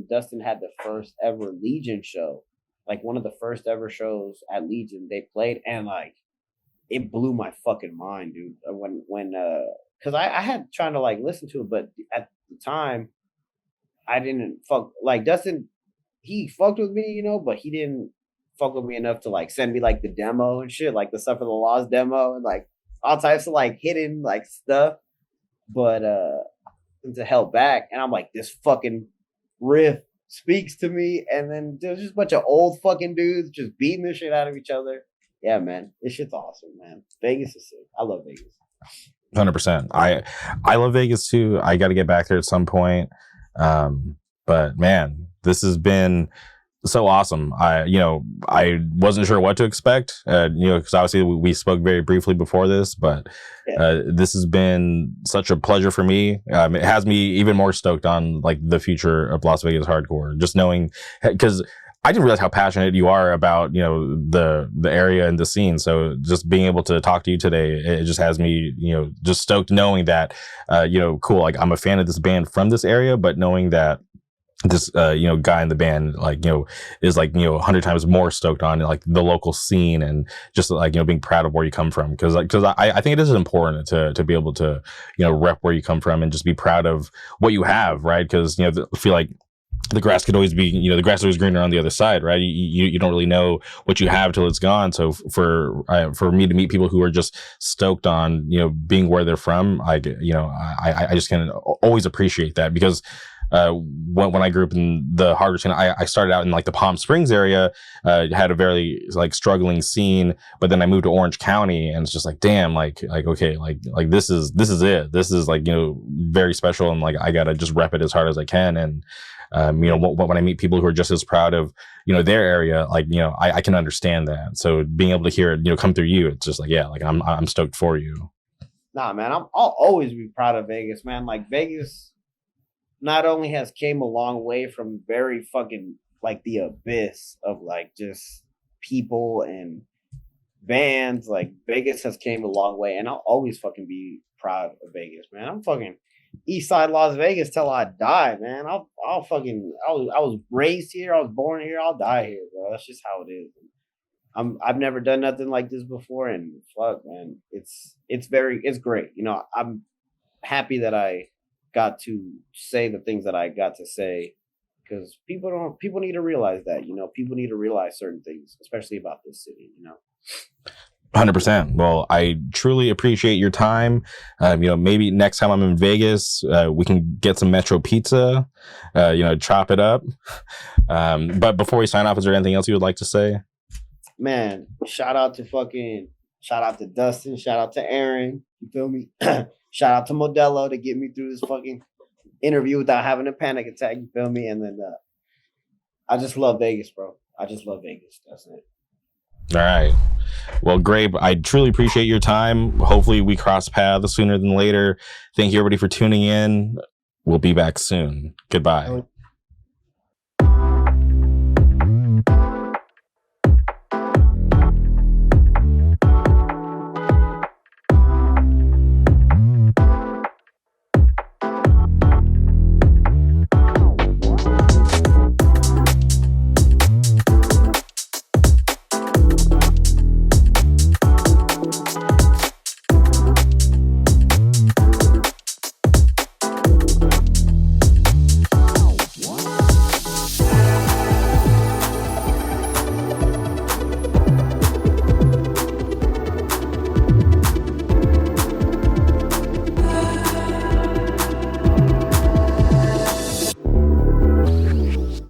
Dustin had the first ever Legion show, like one of the first ever shows at Legion they played, and like it blew my fucking mind, dude. When because I had trying to like listen to it, but at the time I didn't fuck like Dustin. He fucked with me, you know, but he didn't fuck with me enough to like send me like the demo and shit, like the Suffer the Loss demo and like all types of like hidden like stuff. But to help back, and I'm like, this fucking riff speaks to me, and then there's just a bunch of old fucking dudes just beating the shit out of each other. Yeah, man, this shit's awesome, man. Vegas is sick. I love Vegas.
100%. I love Vegas too. I got to get back there at some point. But man, this has been so awesome. I wasn't sure what to expect, because obviously we spoke very briefly before this, but this has been such a pleasure for me. It has me even more stoked on like the future of Las Vegas hardcore, just knowing, because I didn't realize how passionate you are about, the area and the scene. So just being able to talk to you today, it just has me, just stoked knowing that, cool. Like I'm a fan of this band from this area, but knowing that this guy in the band is 100 times more stoked on like the local scene and just like being proud of where you come from, because I think it is important to be able to rep where you come from and just be proud of what you have, right? Because I feel like the grass could always be the grass is always greener on the other side, right? You don't really know what you have till it's gone. So for me to meet people who are just stoked on being where they're from, I just can always appreciate that, because when I grew up in the hardcore scene, I started out in like the Palm Springs area, had a very like struggling scene, but then I moved to Orange County, and it's just like, damn, like okay, like this is it. This is like very special, and like I gotta just rep it as hard as I can. And when I meet people who are just as proud of their area, like I can understand that. So being able to hear it come through you, it's just like, yeah, like I'm stoked for you.
Nah, man, I'll always be proud of Vegas, man. Like Vegas not only has came a long way from very fucking like the abyss of like just people and bands. Like Vegas has came a long way, and I'll always fucking be proud of Vegas, man. I'm fucking East Side Las Vegas till I die, man. I was raised here, I was born here, I'll die here, bro. That's just how it is. I've never done nothing like this before, and fuck, man, it's great. You know, I'm happy that I got to say the things that I got to say, because people need to realize that, you know, people need to realize certain things, especially about this city, you know.
100%. Well, I truly appreciate your time. You know, maybe next time I'm in Vegas, we can get some Metro Pizza, you know, chop it up. But before we sign off, is there anything else you would like to say?
Man, shout out to Dustin, shout out to Aaron, you feel me? Shout out to Modelo to get me through this fucking interview without having a panic attack, you feel me? And then I just love Vegas, bro. I just love Vegas. That's it.
All right. Well, Grape, I truly appreciate your time. Hopefully we cross paths sooner than later. Thank you, everybody, for tuning in. We'll be back soon. Goodbye.